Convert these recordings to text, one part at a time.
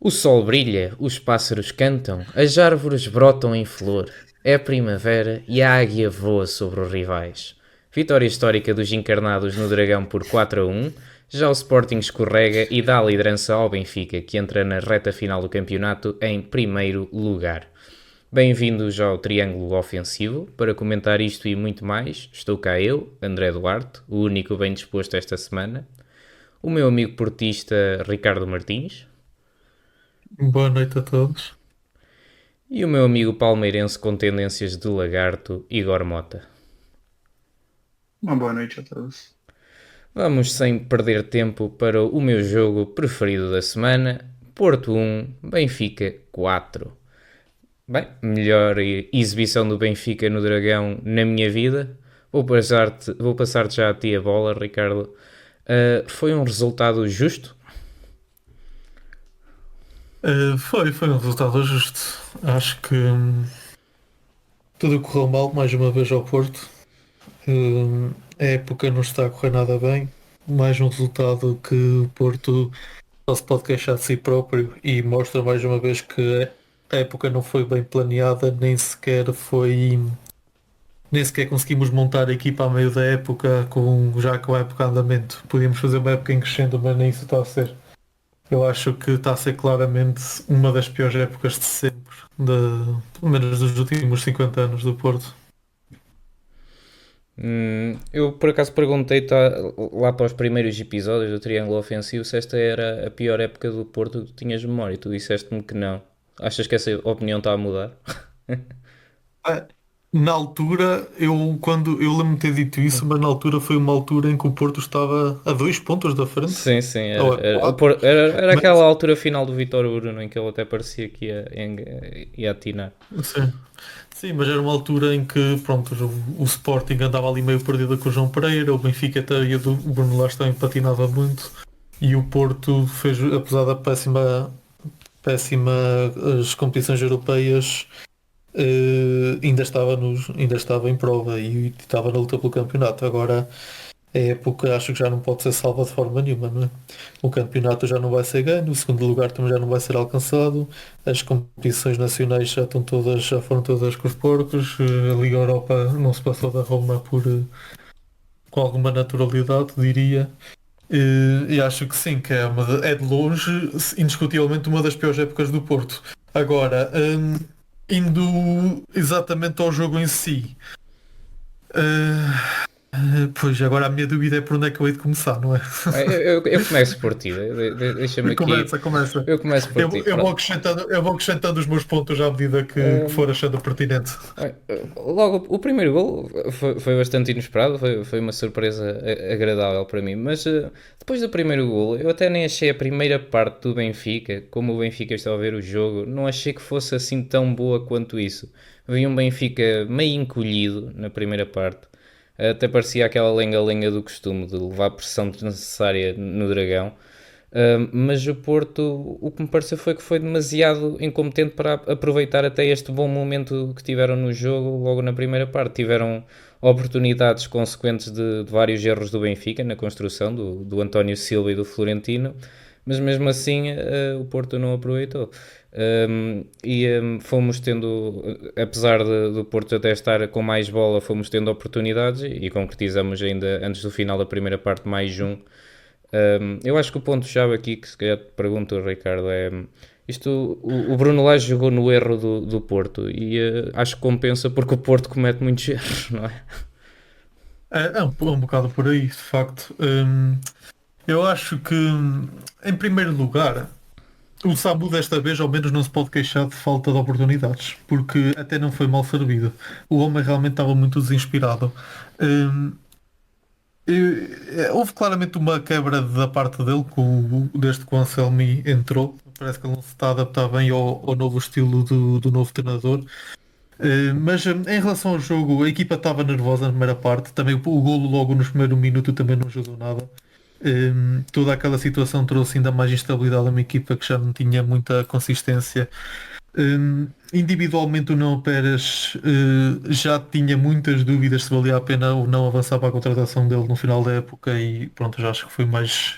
O sol brilha, os pássaros cantam, as árvores brotam em flor. É a primavera e a águia voa sobre os rivais. Vitória histórica dos encarnados no Dragão por 4-1. Já o Sporting escorrega e dá a liderança ao Benfica, que entra na reta final do campeonato em primeiro lugar. Bem-vindos ao Triângulo Ofensivo. Para comentar isto e muito mais, estou cá eu, André Duarte, o único bem disposto esta semana. O meu amigo portista Ricardo Martins. Boa noite a todos. E o meu amigo palmeirense com tendências de lagarto, Igor Mota. Uma boa noite a todos. Vamos sem perder tempo para o meu jogo preferido da semana, Porto 1, Benfica 4. Bem, melhor exibição do Benfica no Dragão na minha vida. Vou passar-te já a ti a bola, Ricardo. Foi um resultado justo? Foi um resultado justo. Acho que tudo correu mal mais uma vez ao Porto. A época não está a correr nada bem. Mais um resultado que o Porto só se pode queixar de si próprio e mostra mais uma vez que a época não foi bem planeada, nem sequer conseguimos montar a equipa a meio da época já com a época em andamento. Podíamos fazer uma época em crescendo, mas nem isso está a ser. Eu acho que está a ser claramente uma das piores épocas de sempre, pelo menos dos últimos 50 anos do Porto. Eu por acaso perguntei-te lá para os primeiros episódios do Triângulo Ofensivo se esta era a pior época do Porto que tu tinhas memória e tu disseste-me que não. Achas que essa opinião está a mudar? Ah, Na altura, quando eu lembro-me de ter dito isso, mas na altura foi uma altura em que o Porto estava a 2 pontos da frente, Sim, sim, ou era, a era, o 4. era aquela Mas, altura final do Vitor Bruno em que ele até parecia que ia atinar. sim, sim, mas era uma altura em que pronto, o Sporting andava ali meio perdido com o João Pereira, o Benfica até e o Bruno Lage também patinava muito, e o Porto fez, apesar da péssima as competições europeias, ainda estava em prova e estava na luta pelo campeonato. Agora a época acho que já não pode ser salva de forma nenhuma, não é? O campeonato já não vai ser ganho, o segundo lugar também já não vai ser alcançado, as competições nacionais já foram todas com os porcos, a Liga Europa não se passou da Roma com alguma naturalidade, diria. E acho que sim, que é de longe, indiscutivelmente, uma das piores épocas do Porto. Agora, indo exatamente ao jogo em si, pois agora a minha dúvida é por onde é que eu hei de começar, não é? Eu começo por ti, deixa-me aqui. Começa, começa. Eu começo por ti, pronto. Eu vou acrescentando os meus pontos à medida que for achando pertinente. Bem, logo, o primeiro gol foi bastante inesperado, foi uma surpresa agradável para mim, mas depois do primeiro gol, eu até nem achei a primeira parte do Benfica, como o Benfica estava a ver o jogo, não achei que fosse assim tão boa quanto isso. Vi um Benfica meio encolhido na primeira parte, até parecia aquela lenga-lenga do costume de levar pressão desnecessária no Dragão. Mas o Porto, o que me pareceu foi que foi demasiado incompetente para aproveitar até este bom momento que tiveram no jogo logo na primeira parte. Tiveram oportunidades consequentes de vários erros do Benfica na construção, do António Silva e do Florentino, mas mesmo assim o Porto não aproveitou. Fomos tendo, apesar do Porto até estar com mais bola, fomos tendo oportunidades e concretizamos ainda antes do final da primeira parte mais um. Eu acho que o ponto-chave aqui, que se calhar te pergunto, Ricardo, é isto, o Bruno Lage jogou no erro do Porto e acho que compensa porque o Porto comete muitos erros, não é? Um bocado por aí, de facto. Eu acho que, em primeiro lugar, o Samu desta vez ao menos não se pode queixar de falta de oportunidades, porque até não foi mal servido. O homem realmente estava muito desinspirado. Hum, Houve claramente uma quebra da parte dele desde que o Anselmi entrou. Parece que ele não se está a adaptar bem ao novo estilo do novo treinador. Mas em relação ao jogo, a equipa estava nervosa na primeira parte. Também o golo logo nos primeiros minutos também não ajudou nada. Toda aquela situação trouxe ainda mais instabilidade a uma equipa que já não tinha muita consistência. Individualmente o Nuno Pérez já tinha muitas dúvidas se valia a pena ou não avançar para a contratação dele no final da época e pronto, já acho que foi mais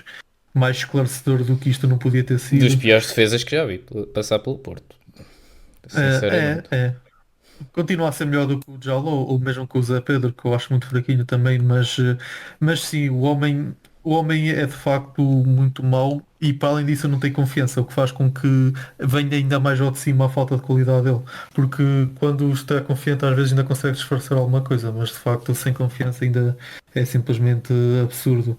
mais esclarecedor do que isto não podia ter Dos sido. piores defesas que já vi passar pelo Porto. Sinceramente. É. Continua a ser melhor do que o Jaló, ou mesmo que o Zé Pedro, que eu acho muito fraquinho também, mas sim, o homem é de facto muito mau e para além disso não tem confiança, o que faz com que venha ainda mais ao de cima a falta de qualidade dele. Porque quando está confiante às vezes ainda consegue disfarçar alguma coisa, mas de facto sem confiança ainda é simplesmente absurdo.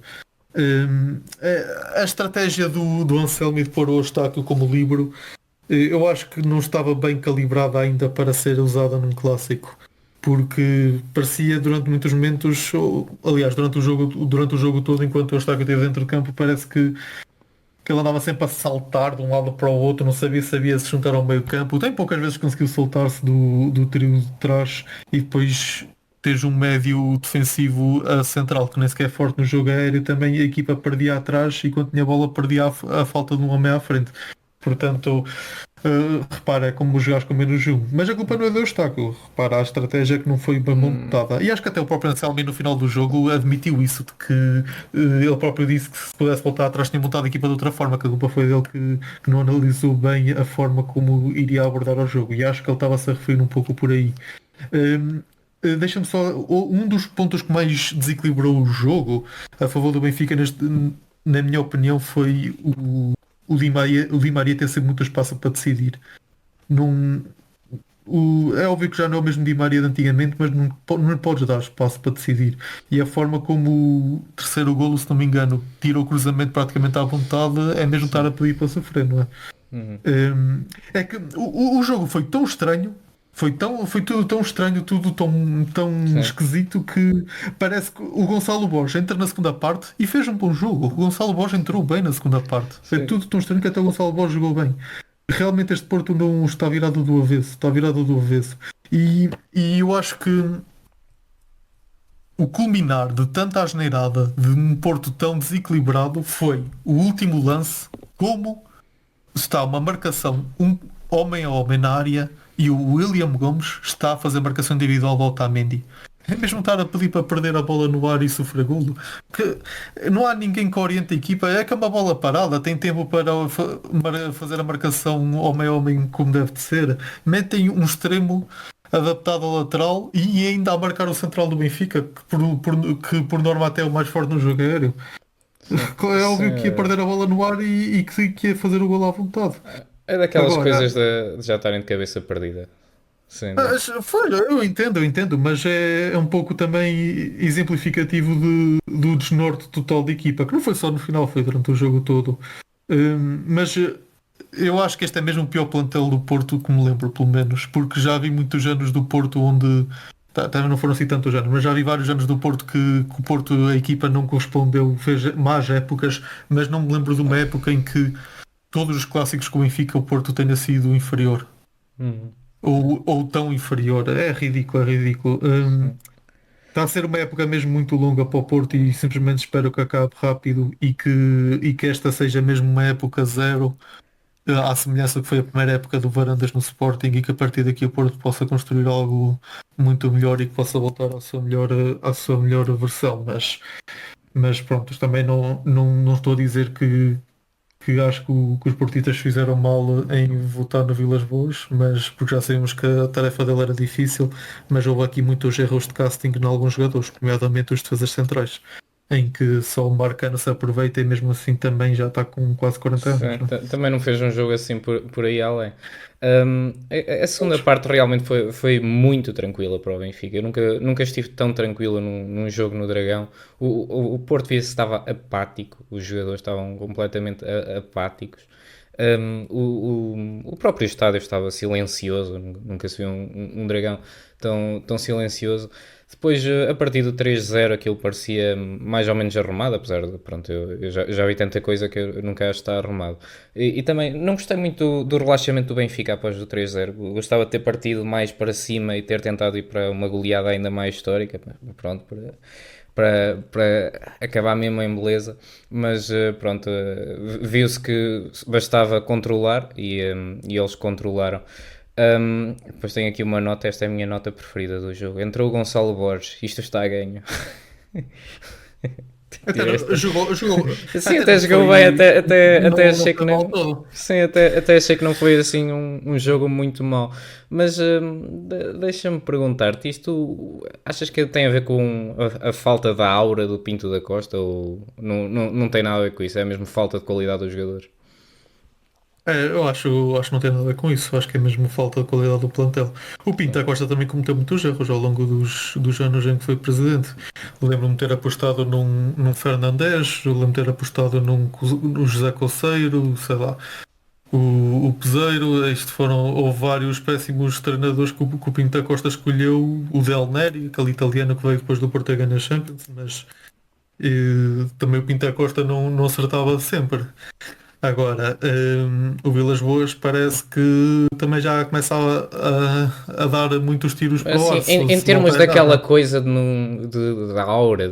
A estratégia do Anselmi de pôr o Eustáquio como livro eu acho que não estava bem calibrada ainda para ser usada num clássico, porque parecia durante muitos momentos, aliás, durante o jogo todo, enquanto eu estava dentro do campo, parece que ele andava sempre a saltar de um lado para o outro, não sabia se juntar ao meio campo. Tem poucas vezes conseguiu soltar-se do trio de trás e depois tens um médio defensivo a central que nem sequer é forte no jogo aéreo, também a equipa perdia atrás e quando tinha bola perdia a falta de um homem à frente. Portanto, repara, é como jogares com menos um. Mas a culpa não é do Eustáquio. Repara, a estratégia que não foi bem montada. E acho que até o próprio Anselmi no final do jogo admitiu isso, de que ele próprio disse que se pudesse voltar atrás tinha montado a equipa de outra forma, que a culpa foi dele que não analisou bem a forma como iria abordar o jogo. E acho que ele estava-se a referir um pouco por aí. Hum, Deixa-me só. Um dos pontos que mais desequilibrou o jogo a favor do Benfica, na minha opinião, foi o Di Maria ter sempre muito espaço para decidir. Não, é óbvio que já não é o mesmo Di Maria de antigamente, mas não lhe podes dar espaço para decidir. E a forma como o terceiro golo, se não me engano, tira o cruzamento praticamente à vontade, é mesmo estar a pedir para sofrer, não é? Uhum. É que o jogo foi tão estranho, foi tudo tão estranho, tudo tão Sim. esquisito que parece que o Gonçalo Borges entra na segunda parte e fez um bom jogo. O Gonçalo Borges entrou bem na segunda parte. Foi Sim. tudo tão estranho que até o Gonçalo Borges jogou bem. Realmente este Porto não está virado do avesso, está virado do avesso. E eu acho que o culminar de tanta asneirada de um Porto tão desequilibrado foi o último lance, como está uma marcação homem a homem na área e o William Gomes está a fazer marcação individual do Otamendi. É mesmo estar a pedir para perder a bola no ar e sofrer golo. Que não há ninguém que oriente a equipa. É que é uma bola parada, tem tempo para fazer a marcação homem a homem como deve de ser. Metem um extremo adaptado ao lateral e ainda a marcar o central do Benfica, que por norma até é o mais forte no jogo aéreo. Sim. É óbvio que ia Sim. perder a bola no ar e que ia fazer o golo à vontade. É daquelas Agora, coisas de já estarem de cabeça perdida. Sim, não. foi, eu entendo, mas é um pouco também exemplificativo do desnorte total da equipa, que não foi só no final, foi durante o jogo todo. Mas eu acho que este é mesmo o pior plantel do Porto que me lembro, pelo menos, porque já vi muitos anos do Porto onde. Também não foram assim tantos anos, mas já vi vários anos do Porto que o Porto, a equipa não correspondeu, fez más épocas, mas não me lembro de uma época em que todos os clássicos com o Benfica o Porto tenha sido inferior. Uhum. Ou tão inferior. É ridículo, é ridículo. Sim. Está a ser uma época mesmo muito longa para o Porto e simplesmente espero que acabe rápido e que esta seja mesmo uma época zero, à semelhança que foi a primeira época do Varandas no Sporting e que a partir daqui o Porto possa construir algo muito melhor e que possa voltar à sua melhor versão. Mas pronto, também não estou a dizer que acho que os portistas fizeram mal em votar no Vilas Boas, mas porque já sabemos que a tarefa dele era difícil, mas houve aqui muitos erros de casting em alguns jogadores, nomeadamente os defesas centrais, em que só o Marcano se aproveita e mesmo assim também já está com quase 40 anos. Sim, Não? também não fez um jogo assim por aí além. A segunda parte realmente foi muito tranquila para o Benfica. Eu nunca estive tão tranquilo num jogo no Dragão. O Porto via-se que estava apático, os jogadores estavam completamente apáticos. O próprio estádio estava silencioso, nunca se viu um Dragão tão silencioso. Depois, a partir do 3-0, aquilo parecia mais ou menos arrumado, apesar de, pronto, eu já vi tanta coisa que eu nunca acho que está arrumado. E também não gostei muito do relaxamento do Benfica após o 3-0. Gostava de ter partido mais para cima e ter tentado ir para uma goleada ainda mais histórica, pronto, para acabar mesmo em beleza. Mas pronto, viu-se que bastava controlar e eles controlaram. Depois tenho aqui uma nota, esta é a minha nota preferida do jogo. Entrou o Gonçalo Borges, isto está a ganho. Jogou. Sim, até jogou bem, até Não achei que foi mal não. todo. Sim, até achei que não foi assim um jogo muito mau. Mas deixa-me perguntar-te, isto achas que tem a ver com a falta da aura do Pinto da Costa ou não tem nada a ver com isso? É mesmo falta de qualidade dos jogadores? Eu acho que não tem nada a ver com isso. Acho que é mesmo falta de qualidade do plantel. O Pinto da Costa também cometeu muitos erros ao longo dos anos em que foi presidente. Lembro-me de ter apostado num Fernandes, lembro-me de ter apostado no José Coceiro, sei lá, o Peseiro. Houve vários péssimos treinadores que o Pinto da Costa escolheu. O Del Neri, aquele italiano que veio depois do Porto a ganhar Champions, mas também o Pinto da Costa não acertava sempre. Agora, o Vilas Boas parece que também já começa a dar muitos tiros para o ar, Assim, se, em se não termos está daquela errado. coisa da aura,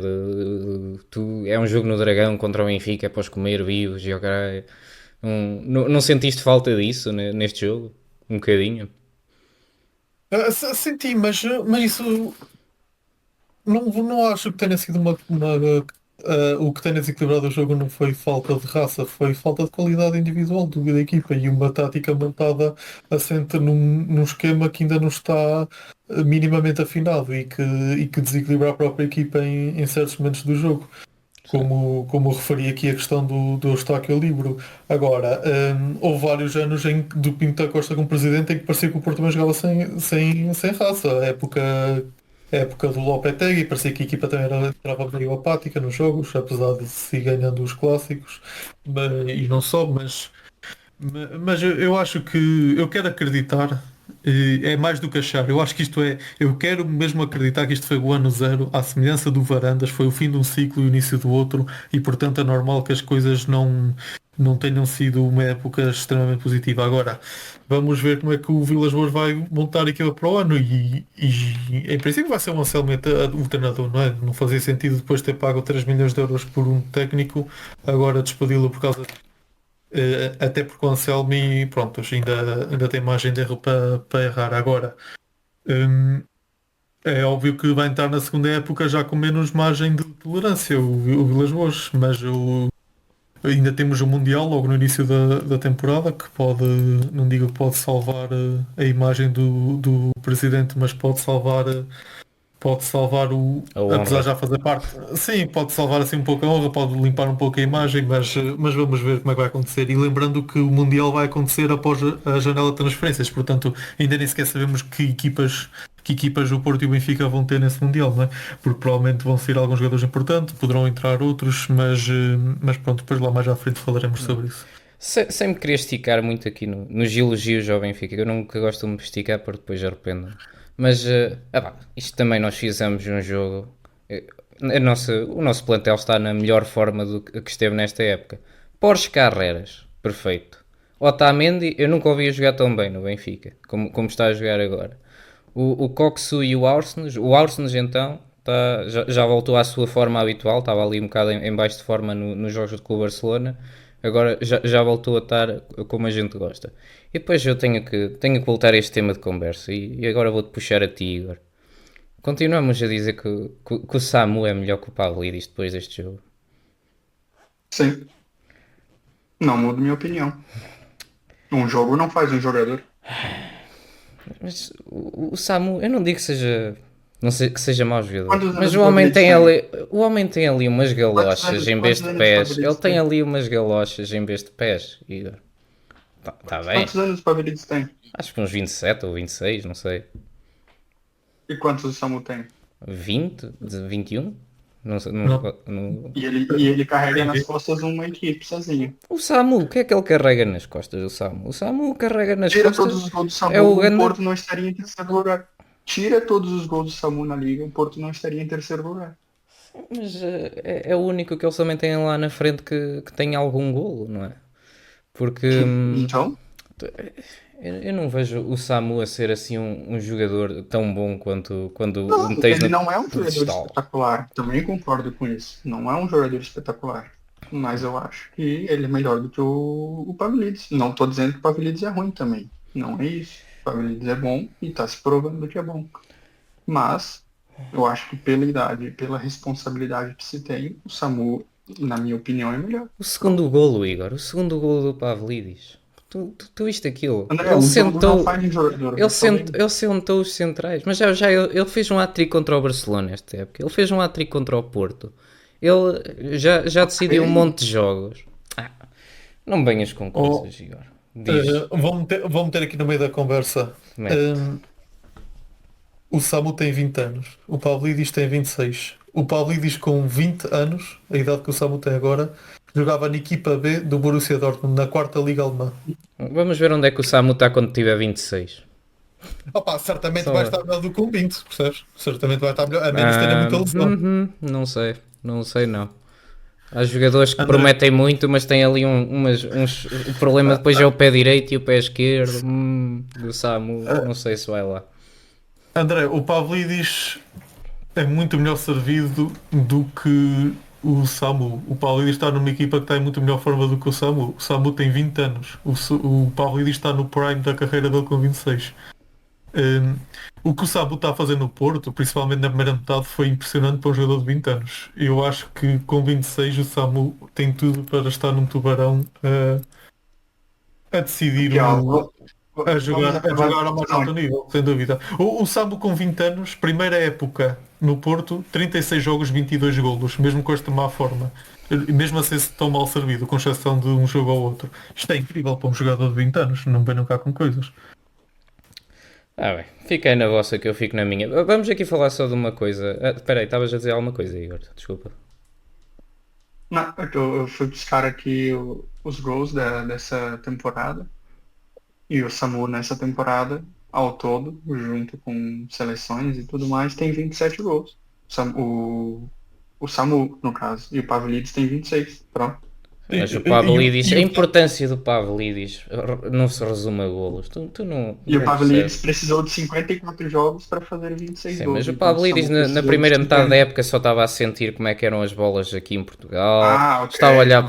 é um jogo no Dragão contra o Benfica, é para os comer vivos e o caralho. Não sentiste falta disso neste jogo? Um bocadinho? Senti, mas isso não acho que tenha sido o que tenha desequilibrado o jogo não foi falta de raça, foi falta de qualidade individual da equipa e uma tática montada assente num esquema que ainda não está minimamente afinado e que desequilibra a própria equipa em certos momentos do jogo. Sim. Como eu referi aqui a questão do Eustáquio Livro. Agora, houve vários anos do Pinto da Costa como presidente em que parecia que o Porto também jogava sem raça. A época do Lopetegui, parecia que a equipa também entrava meio apática nos jogos, apesar de se ir ganhando os clássicos, e não só, mas eu acho que eu quero acreditar, é mais do que achar. Eu acho que isto eu quero mesmo acreditar que isto foi o ano zero, à semelhança do Varandas, foi o fim de um ciclo e o início do outro, e portanto é normal que as coisas não tenham sido uma época extremamente positiva. Agora, vamos ver como é que o Vilas Boas vai montar a equipa para o ano e em princípio vai ser um Anselmo o treinador, não é? Não fazia sentido depois de ter pago 3 milhões de euros por um técnico, agora despedi-lo por causa até porque o Anselmi, pronto, ainda tem margem de erro para errar. Agora, hum, é óbvio que vai entrar na segunda época já com menos margem de tolerância, o Vilas Boas, mas ainda temos o Mundial logo no início da temporada, que pode, não digo que pode salvar a imagem do presidente, mas pode salvar A apesar de honra. já fazer parte, sim, pode salvar assim um pouco a honra, pode limpar um pouco a imagem, mas vamos ver como é que vai acontecer. E lembrando que o Mundial vai acontecer após a janela de transferências, portanto, ainda nem sequer sabemos que equipas o Porto e o Benfica vão ter nesse Mundial, não é? Porque provavelmente vão sair alguns jogadores importantes, poderão entrar outros, mas pronto, depois lá mais à frente falaremos sobre isso. Sem me querer esticar muito aqui nos elogios ao Benfica, eu nunca gosto de me esticar porque depois arrependo-me. Mas, isto também nós fizemos um jogo. O nosso plantel está na melhor forma do que esteve nesta época. Porsche Carreras, perfeito. Otamendi, eu nunca ouvi jogar tão bem no Benfica, como está a jogar agora. O Coxu e o Arsenes então, já voltou à sua forma habitual, estava ali um bocado em baixo de forma nos jogos com o Barcelona, agora já voltou a estar como a gente gosta. E depois eu tenho que voltar a este tema de conversa, e agora vou-te puxar a ti, Igor. Continuamos a dizer que o Samu é melhor que o Pavlidis depois deste jogo. Sim, não mudo minha opinião. Um jogo não faz um jogador. Mas o Samu, eu não digo que seja. Não sei que seja mau jogador, Quantos mas anos o Pavlidis tem? o homem tem ali umas Quantos galochas anos, em vez quantos de anos o pés. Ele Pavlidis tem tem? ali umas galochas em vez de pés, Igor. Tá bem. Quantos anos o Pavlidis tem? Acho que uns 27 ou 26, não sei. E quantos o Samu tem? 20? 21? Não sei. Não. E ele carrega nas costas uma equipe sozinho. O Samu, o que é que ele carrega nas costas do Samu? O Samu carrega nas Tira todos costas. os gols do É o Samu, o ganda. Porto não estaria em terceiro lugar. Tira todos os gols do Samu na liga, o Porto não estaria em terceiro lugar. Mas é o único que eles também têm lá na frente que tem algum golo, não é? Porque Então, eu não vejo o Samu a ser assim um jogador tão bom quanto quando o não, meteis ele no não é um jogador pedestal. espetacular. Também concordo com isso. Não é um jogador espetacular. Mas eu acho que ele é melhor do que o Pavlidis. Não estou dizendo que o Pavlidis é ruim também. Não é isso. O Pavlidis é bom e está se provando que é bom. Mas Eu acho que pela idade e pela responsabilidade que se tem, o Samu, na minha opinião, é melhor. O segundo golo, Igor, o segundo golo do Pavlidis. Tu viste aquilo? André, Ele o jogo não sentou, faz um jogador, ele, eu falei. ele sentou os centrais, mas já ele fez um hat-trick contra o Barcelona esta época. Ele fez um hat-trick contra o Porto. Ele já decidiu um Ok. monte de jogos. Ah, não me venhas com Oh, coisas, Igor. Diz, vou meter aqui no meio da conversa. mete. Eh, o Samu tem 20 anos, o Pavlidis tem 26. O Pavlidis com 20 anos, a idade que o Samu tem agora, jogava na equipa B do Borussia Dortmund, na quarta liga alemã. Vamos ver onde é que o Samu está quando tiver 26. Opa, certamente vai Só... estar melhor do que um 20, percebes? Certamente vai estar melhor, a menos que tenha muita lesão. Não sei. Não sei, não. Há jogadores que André, prometem muito, mas têm ali o problema depois é o pé direito e o pé esquerdo. O Samu, ah, não sei se vai lá. André, o Pavlidis é muito melhor servido do que o Samu. O Pavlidis está numa equipa que está em muito melhor forma do que o Samu. O Samu tem 20 anos. O Pavlidis está no prime da carreira dele com 26. Um, o que o Samu está a fazer no Porto, principalmente na primeira metade, foi impressionante para um jogador de 20 anos. Eu acho que com 26 o Samu tem tudo para estar num tubarão a decidir Aqui, ó, vamos a acabar a jogar ao mais discussão alto aqui. nível, sem dúvida. O Sambo com 20 anos, primeira época no Porto, 36 jogos, 22 golos, mesmo com esta má forma. E mesmo assim tão mal servido, com exceção de um jogo ou outro. Isto é incrível para um jogador de 20 anos, não vem cá com coisas. Bem, fica aí na vossa que eu fico na minha. Vamos aqui falar só de uma coisa. Espera aí, estavas a dizer alguma coisa, Igor? Desculpa. Não, eu fui buscar aqui os gols dessa temporada. E o Samu nessa temporada, ao todo, junto com seleções e tudo mais, tem 27 gols. O Samu, no caso. E o Pavlidis tem 26. Pronto. E, Mas o e, Pavlidis, e a o importância do Pavlidis não se resume a golos. Tu E o não Pavlidis percebes. precisou de 54 jogos para fazer 26 Sim, gols. mas o Enquanto o Pavlidis Samu na precisou de primeira metade da 50. época só estava a sentir como é que eram as bolas aqui em Portugal. Ah, ok, Estava a olhar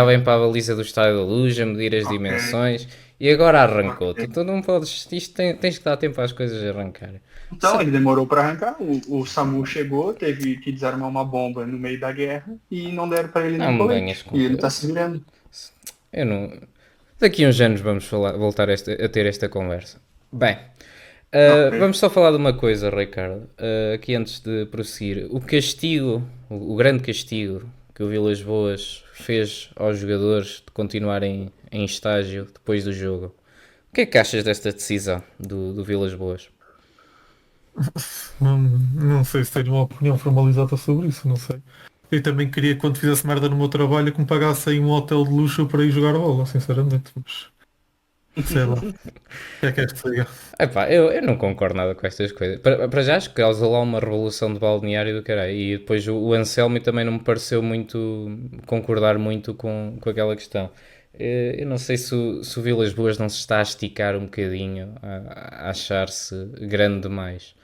bem ok, para a baliza do Estádio da Luz, a medir as ok, dimensões e agora arrancou. ok. Tu não podes, tens que dar tempo às coisas arrancarem. Então, ele demorou para arrancar. O SAMU chegou, teve que desarmar uma bomba no meio da guerra e não deram para ele Não nem me venhas colete. com E ele tá coisas. se virando. Eu não. Daqui a uns anos vamos voltar a ter esta conversa. Bem, Ok. vamos só falar de uma coisa, Ricardo. Aqui antes de prosseguir. O castigo, o grande castigo que o Vilas Boas fez aos jogadores de continuarem em estágio depois do jogo. O que é que achas desta decisão do Vilas Boas? não sei se tenho uma opinião formalizada sobre isso, não sei. Eu também queria que quando fizesse merda no meu trabalho que me pagassem um hotel de luxo para ir jogar bola, sinceramente, mas sei lá. O que é que diga? Epá, eu não concordo nada com estas coisas. Para já acho que causa lá uma revolução de balneário do caralho. E depois o Anselmi também não me pareceu muito concordar muito com aquela questão. Eu não sei se o Vilas Boas não se está a esticar um bocadinho, a achar-se grande demais.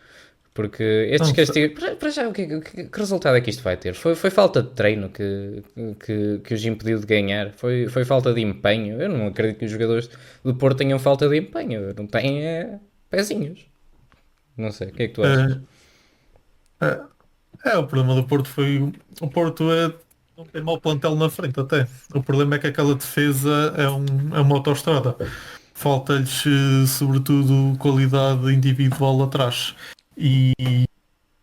Porque estes Não sei. castigos. Para já, que resultado é que isto vai ter? Foi falta de treino que os impediu de ganhar? Foi falta de empenho? Eu não acredito que os jogadores do Porto tenham falta de empenho. Não têm pezinhos. Não sei, o que é que tu achas? É, o problema do Porto foi. O Porto não tem mau plantel na frente até. O problema é que aquela defesa é uma autoestrada. Falta-lhes, sobretudo, qualidade individual atrás. E,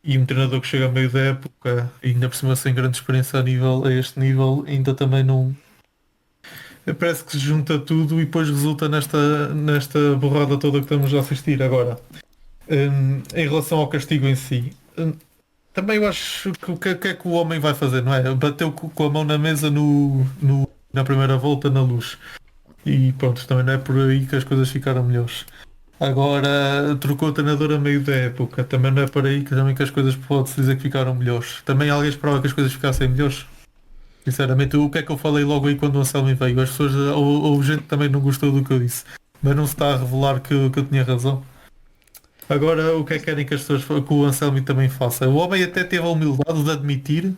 e um treinador que chega a meio da época, e ainda por cima sem grande experiência a este nível, ainda também não. Parece que se junta tudo e depois resulta nesta borrada toda que estamos a assistir agora. Em relação ao castigo em si. Também eu acho que o que é que o homem vai fazer, não é? Bateu com a mão na mesa na primeira volta na luz. E pronto, também não é por aí que as coisas ficaram melhores. Agora trocou o treinador a meio da época. Também não é por aí que também que as coisas pode-se dizer que ficaram melhores. Também alguém esperava que as coisas ficassem melhores. Sinceramente, o que é que eu falei logo aí quando o Anselmo veio? As pessoas, ou gente que também não gostou do que eu disse. Mas não se está a revelar que eu tinha razão. Agora, o que é que querem que as pessoas que o Anselmi também faça? O homem até teve a humildade de admitir,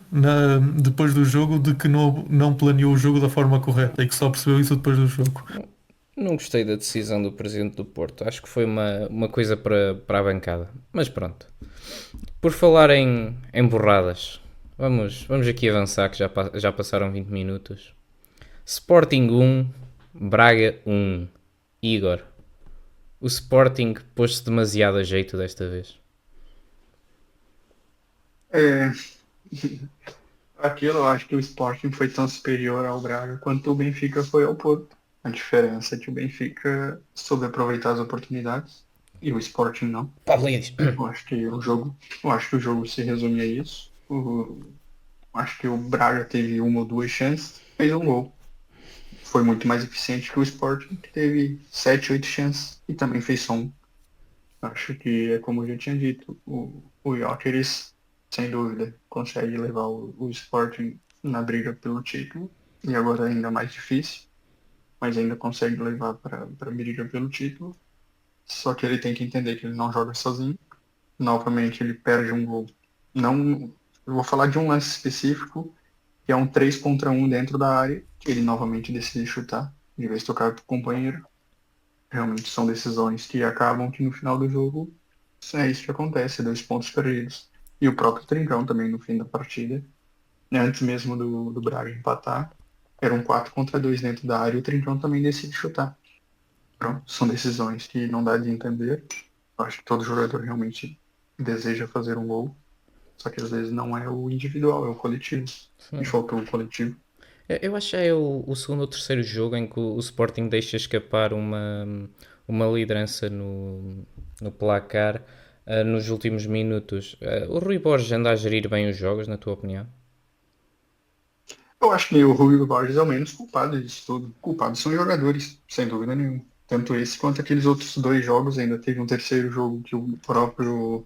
depois do jogo, de que não planeou o jogo da forma correta e que só percebeu isso depois do jogo. Não gostei da decisão do presidente do Porto. Acho que foi uma coisa para a bancada. Mas pronto. Por falar em borradas, vamos aqui avançar que já passaram 20 minutos. Sporting 1, Braga 1. Igor, o Sporting pôs-se demasiado a jeito desta vez. É, aquilo, eu acho que o Sporting foi tão superior ao Braga quanto o Benfica foi ao Porto. A diferença é que o Benfica soube aproveitar as oportunidades e o Sporting não. Pablo Guedes. Eu acho que o jogo se resume a isso. Acho que o Braga teve uma ou duas chances, fez um gol. Foi muito mais eficiente que o Sporting, que teve 7, 8 chances e também fez só um. Acho que é como eu já tinha dito, o Gyökeres, sem dúvida, consegue levar o Sporting na briga pelo título, e agora é ainda mais difícil, mas ainda consegue levar para a briga pelo título. Só que ele tem que entender que ele não joga sozinho. Novamente ele perde um gol. Não, eu vou falar de um lance específico, que é um 3 contra 1 dentro da área, que ele novamente decide chutar, de vez de tocar para o companheiro. Realmente são decisões que acabam que no final do jogo é isso que acontece, 2 pontos perdidos. E o próprio Trincão também no fim da partida, né, antes mesmo do Braga empatar, era um 4 contra 2 dentro da área e o Trincão também decide chutar. Pronto, são decisões que não dá de entender. Eu acho que todo jogador realmente deseja fazer um gol, só que às vezes não é o individual, é o coletivo. E faltou o coletivo. Eu acho que é o segundo ou terceiro jogo em que o Sporting deixa escapar uma liderança no placar nos últimos minutos. O Rui Borges anda a gerir bem os jogos, na tua opinião? Eu acho que o Rui Borges é o menos culpado disso tudo. Culpados são os jogadores, sem dúvida nenhuma. Tanto esse quanto aqueles outros dois jogos. Ainda teve um terceiro jogo que o próprio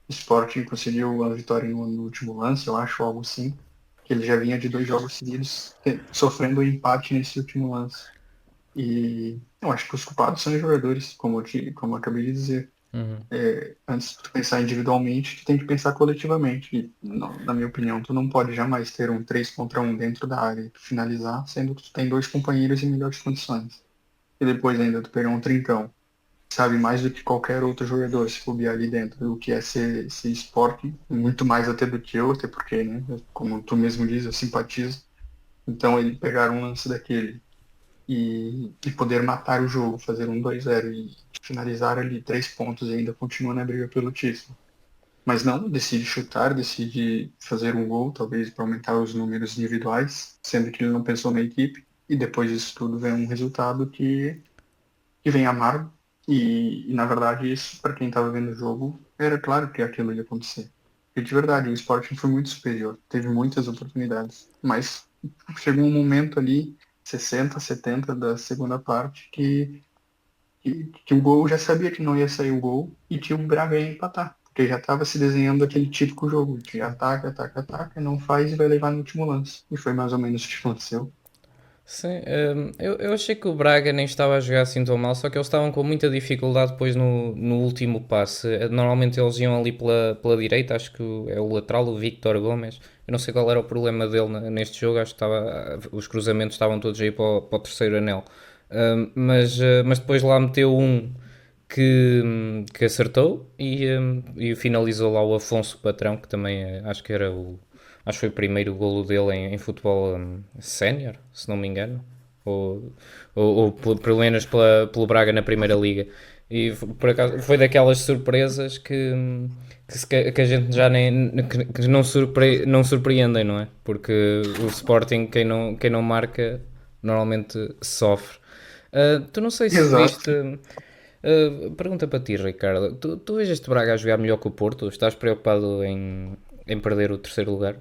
Sporting conseguiu a vitória no último lance, eu acho, algo assim. Que ele já vinha de 2 jogos seguidos sofrendo um empate nesse último lance. E eu acho que os culpados são os jogadores, como eu acabei de dizer. Antes de pensar individualmente, tu tem que pensar coletivamente. E, na minha opinião, tu não pode jamais ter um 3 contra 1 dentro da área e tu finalizar, sendo que tu tem dois companheiros em melhores condições. E depois ainda tu pegar um trincão, sabe mais do que qualquer outro jogador se bobear ali dentro do que é ser esporte, muito mais até do que eu, até porque, né, como tu mesmo diz, eu simpatizo. Então ele pegar um lance daquele e poder matar o jogo, fazer um 2-0 e finalizar ali 3 pontos e ainda continua na briga pelo título. Mas não, decide chutar, decide fazer um gol, talvez para aumentar os números individuais, sendo que ele não pensou na equipe. E depois disso tudo vem um resultado que vem amargo. E na verdade, isso, para quem estava vendo o jogo, era claro que aquilo ia acontecer. E de verdade, o Sporting foi muito superior, teve muitas oportunidades. Mas chegou um momento ali, 60, 70 da segunda parte, que o gol já sabia que não ia sair o gol e que o Braga ia empatar. Porque já estava se desenhando aquele típico jogo de ataca, ataca, ataca, não faz e vai levar no último lance. E foi mais ou menos o que aconteceu. Sim, eu achei que o Braga nem estava a jogar assim tão mal, só que eles estavam com muita dificuldade depois no último passe. Normalmente eles iam ali pela direita, acho que é o lateral, o Victor Gomes. Eu não sei qual era o problema dele neste jogo, acho que os cruzamentos estavam todos aí para o terceiro anel. Mas depois lá meteu um que acertou e finalizou lá o Afonso Patrão, que também acho que era acho que foi o primeiro golo dele em futebol sénior, se não me engano, ou pelo menos pelo Braga na Primeira Liga. E por acaso foi daquelas surpresas que a gente já que não surpreendem, não é? Porque o Sporting, quem não marca, normalmente sofre. Tu não sei se Exato. viste. Pergunta para ti, Ricardo. Tu vês este Braga a jogar melhor que o Porto? Estás preocupado em perder o terceiro lugar?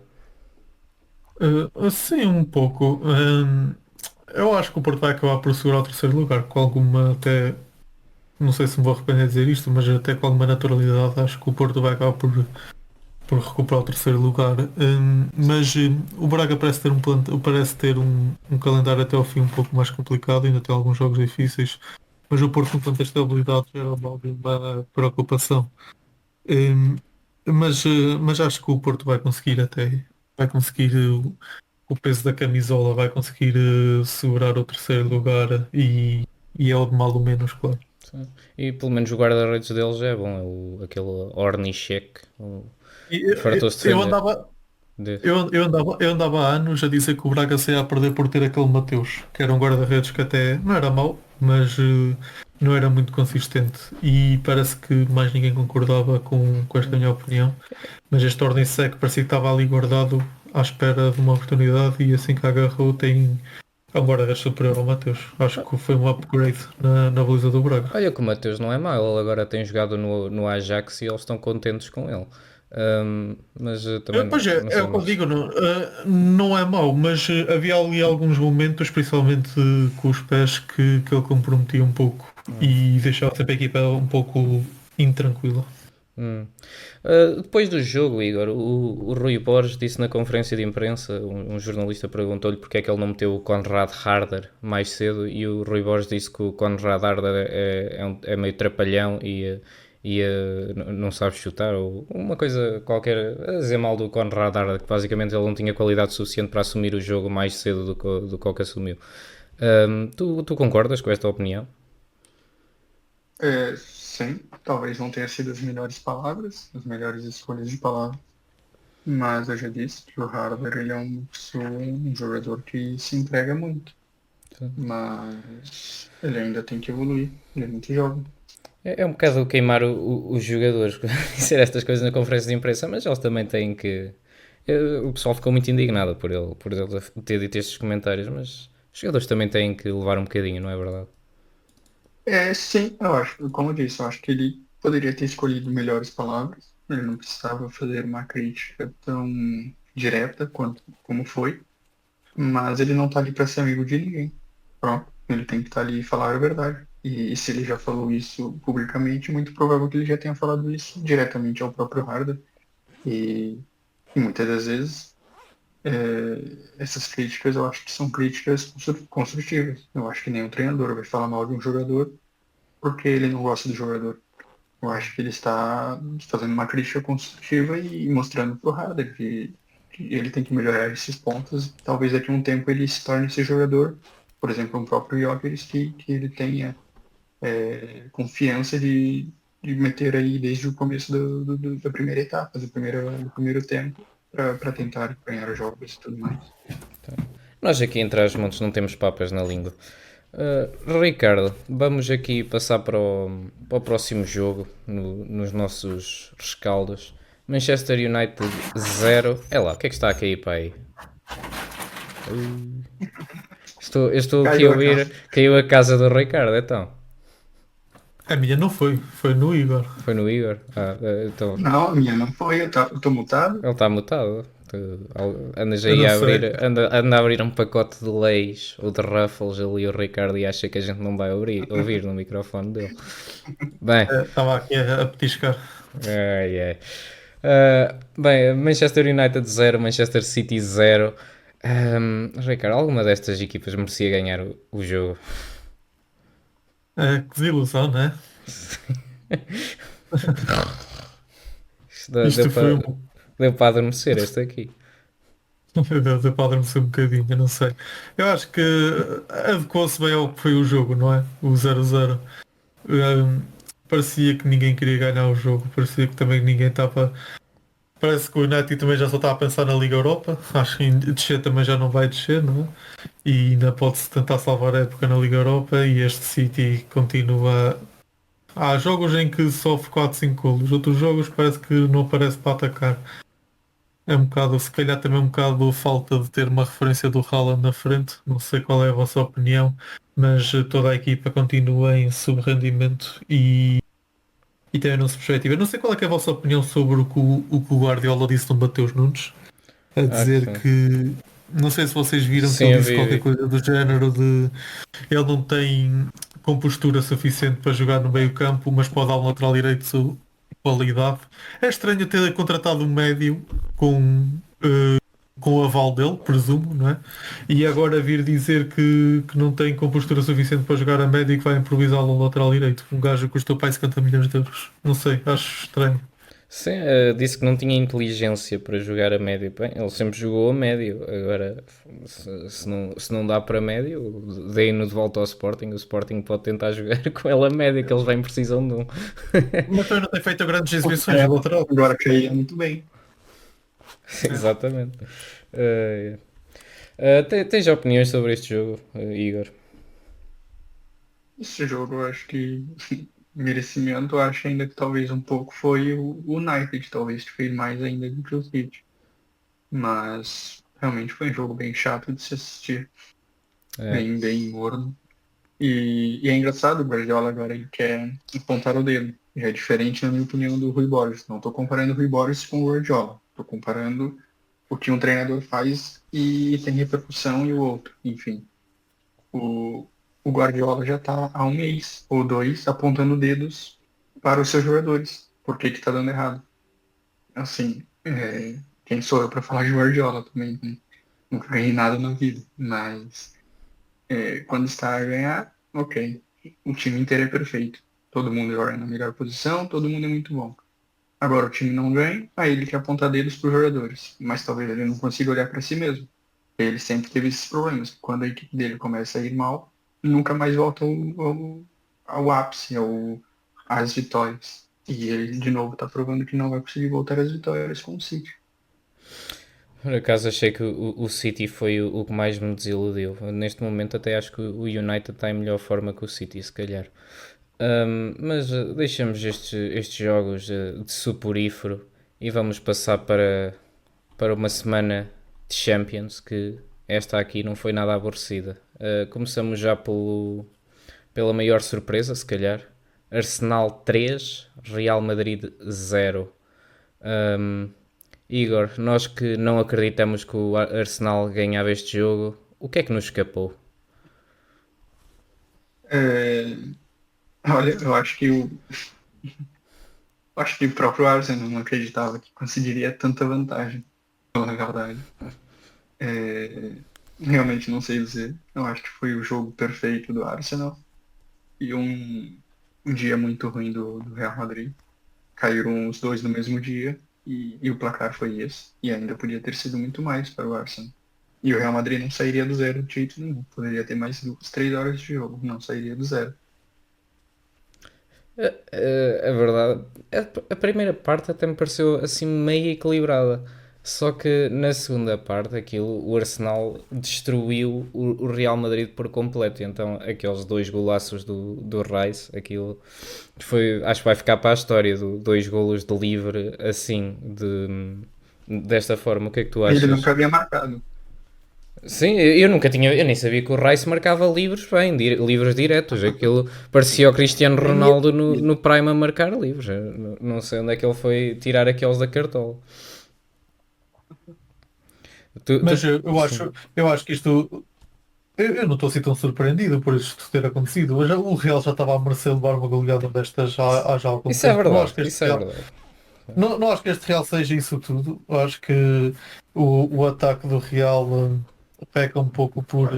Sim, um pouco. Eu acho que o Porto vai acabar por segurar o terceiro lugar, com alguma até, não sei se me vou arrepender de dizer isto, mas até com alguma naturalidade acho que o Porto vai acabar por recuperar o terceiro lugar. Mas o Braga parece ter parece ter um calendário até ao fim um pouco mais complicado, ainda tem alguns jogos difíceis, mas o Porto, enquanto a estabilidade gera alguma preocupação. Hum, mas acho que o Porto vai conseguir até, vai conseguir o peso da camisola, vai conseguir segurar o terceiro lugar e é o de mal o menos, claro. Sim. E pelo menos o guarda-redes deles é bom, aquele Ornichek. fartou-se de Eu defender. andava, Diz. eu andava há anos a dizer que o Braga se ia perder por ter aquele Mateus, que era um guarda-redes que até não era mau, mas não era muito consistente. E parece que mais ninguém concordava com esta minha opinião. Mas este ordem sec parecia que estava ali guardado à espera de uma oportunidade e assim que agarrou tem é um guarda-redes superior ao Mateus. Acho que foi um upgrade na baliza do Braga. Olha que o Mateus não é mau, ele agora tem jogado no Ajax e eles estão contentes com ele. Mas também Pois é, não é sei o que eu muito. digo, não, não é mau, mas havia ali alguns momentos, principalmente com os pés, que ele comprometia um pouco e deixava sempre a equipa um pouco intranquila. Hum. Depois do jogo, Igor, o Rui Borges disse na conferência de imprensa, um jornalista perguntou-lhe porque é que ele não meteu o Conrad Harder mais cedo e o Rui Borges disse que o Conrad Harder é meio trapalhão e não sabe chutar ou uma coisa qualquer, a dizer mal do Conrad Harder, que basicamente ele não tinha qualidade suficiente para assumir o jogo mais cedo do que o que assumiu. Tu concordas com esta opinião? Sim, talvez não tenha sido as melhores palavras, as melhores escolhas de palavras, mas eu já disse que o Harvard ele é uma pessoa, um jogador que se entrega muito, mas ele ainda tem que evoluir, ele é muito jovem. É um bocado queimar os jogadores, dizer estas coisas na conferência de imprensa, mas eles também têm que. O pessoal ficou muito indignado por ele ter dito estes comentários, mas os jogadores também têm que levar um bocadinho, não é verdade? Sim, eu acho, como eu disse, eu acho que ele poderia ter escolhido melhores palavras, ele não precisava fazer uma crítica tão direta quanto como foi, mas ele não tá ali para ser amigo de ninguém. Pronto, ele tem que estar ali e falar a verdade. E se ele já falou isso publicamente, muito provável que ele já tenha falado isso diretamente ao próprio Harder. E, e muitas das vezes essas críticas eu acho que são críticas construtivas. Eu acho que nenhum treinador vai falar mal de um jogador porque ele não gosta do jogador. Eu acho que ele está fazendo uma crítica construtiva e mostrando para o Harder que ele tem que melhorar esses pontos. Talvez daqui a um tempo ele se torne esse jogador, por exemplo, o próprio Jokeris, que ele tenha confiança de meter aí desde o começo da primeira etapa, do primeiro tempo, para tentar ganhar os jogos e tudo mais. Nós aqui entre as montes não temos papas na língua. Ricardo, vamos aqui passar para o próximo jogo nos nossos rescaldos. Manchester United 0. É lá, o que é que está a cair para aí? Eu estou aqui a Caiu a ouvir. casa. Caiu a casa do Ricardo, então. A minha não foi no Igor. Foi no Igor? Então. Não, a minha não foi, eu tô mutado. Ele está mutado. Andas Eu aí não a sei. abrir, anda a abrir um pacote de leis ou de Ruffles ali o Ricardo e acha que a gente não vai ouvir no microfone dele. Bem, Estava aqui a petiscar. ai, ai. Bem, Manchester United 0, Manchester City 0. Ricardo, alguma destas equipas merecia ganhar o jogo? Que desilusão, né? Isto deu, Isto foi um. deu para adormecer este aqui. Meu Deus, eu para adormecer um bocadinho, eu não sei. Eu acho que adequou-se bem ao que foi o jogo, não é? O 0-0. Parecia que ninguém queria ganhar o jogo, parecia que também ninguém estava. Parece que o United também já só está a pensar na Liga Europa. Acho que em descer também já não vai descer, não é? E ainda pode-se tentar salvar a época na Liga Europa e este City continua. Há jogos em que sofre 4 5 golos, outros jogos parece que não aparece para atacar. É um bocado, se calhar também um bocado falta de ter uma referência do Haaland na frente. Não sei qual é a vossa opinião, mas toda a equipa continua em subrendimento e também não se perspectiva. Não sei qual é, que é a vossa opinião sobre o que o Guardiola disse no Mateus Nunes, a dizer Sim. que não sei se vocês viram que Sim, ele eu disse qualquer vi. coisa do género de ele não tem compostura suficiente para jogar no meio campo, mas pode dar um lateral direito qualidade. É estranho ter contratado um médio com, com o aval dele, presumo, não é? E agora vir dizer que não tem compostura suficiente para jogar a médio e que vai improvisá-lo no lateral direito. Um gajo que custou para 50 milhões de euros. Não sei, acho estranho. Sim, disse que não tinha inteligência para jogar a médio. Bem, ele sempre jogou a médio. Agora, se não dá para médio, deem-no de volta ao Sporting. O Sporting pode tentar jogar com ele a médio, que eles bem precisam de um. Mas também não tem feito grandes exibições É, de lateral. agora caía muito bem. Exatamente. Eh, tens opiniões sobre este jogo, Igor? Esse jogo, eu acho que merecimento, eu acho ainda que talvez um pouco foi o United, talvez que fez mais ainda do que o City. Mas realmente foi um jogo bem chato de se assistir, É. bem morno. E é engraçado, o Guardiola agora ele quer apontar o dedo. E é diferente, na minha opinião, do Rui Borges. Não estou comparando o Rui Borges com o Guardiola. Estou comparando o que um treinador faz e tem repercussão e o outro. Enfim, o, o Guardiola já está há um mês ou dois apontando dedos para os seus jogadores. Por que está dando errado? Assim, quem sou eu para falar de Guardiola também? Né? Nunca ganhei nada na vida, mas quando está a ganhar, ok. O time inteiro é perfeito. Todo mundo joga na melhor posição, todo mundo é muito bom. Agora o time não ganha, aí ele quer apontar dedos para os jogadores. Mas talvez ele não consiga olhar para si mesmo. Ele sempre teve esses problemas. Quando a equipe dele começa a ir mal, nunca mais volta ao ápice, às vitórias. E ele, de novo, está provando que não vai conseguir voltar às vitórias com o City. Por acaso achei que o City foi o que mais me desiludiu. Neste momento até acho que o United está em melhor forma que o City, se calhar. Mas deixamos estes jogos de soporífero e vamos passar para uma semana de Champions, que esta aqui não foi nada aborrecida. Começamos já pela maior surpresa, se calhar. Arsenal 3, Real Madrid 0. Um, Igor, nós que não acreditamos que o Arsenal ganhava este jogo, o que é que nos escapou? É, olha, acho que o próprio Arsenal não acreditava que conseguiria tanta vantagem, na verdade. É, realmente não sei dizer. Eu acho que foi o jogo perfeito do Arsenal e um dia muito ruim do Real Madrid. Caíram os dois no mesmo dia e o placar foi esse. E ainda podia ter sido muito mais para o Arsenal. E o Real Madrid não sairia do zero de jeito nenhum. Poderia ter mais 2, 3 horas de jogo. Não sairia do zero. A verdade, a primeira parte até me pareceu assim meio equilibrada. Só que na segunda parte, aquilo, o Arsenal destruiu o Real Madrid por completo. Então, aqueles dois golaços do Rice, aquilo foi, acho que vai ficar para a história. Dois golos de livre assim, desta forma. O que é que tu Ele achas? nunca havia marcado. Sim, eu nunca tinha, eu nem sabia que o Rice marcava livros bem, livros diretos. Aquilo parecia o Cristiano Nem ele Ronaldo no, sabia. no Prime a marcar livros. Eu não sei onde é que ele foi tirar aqueles da cartola. Mas Sim. eu acho que isto. Eu não estou assim tão surpreendido por isto ter acontecido. O Real já estava a merecer levar uma goleada destas há já algum Isso é tempo. Não verdade, acho que este isso é Real, verdade. não acho que este Real seja isso tudo. Eu acho que o ataque do Real peca um pouco por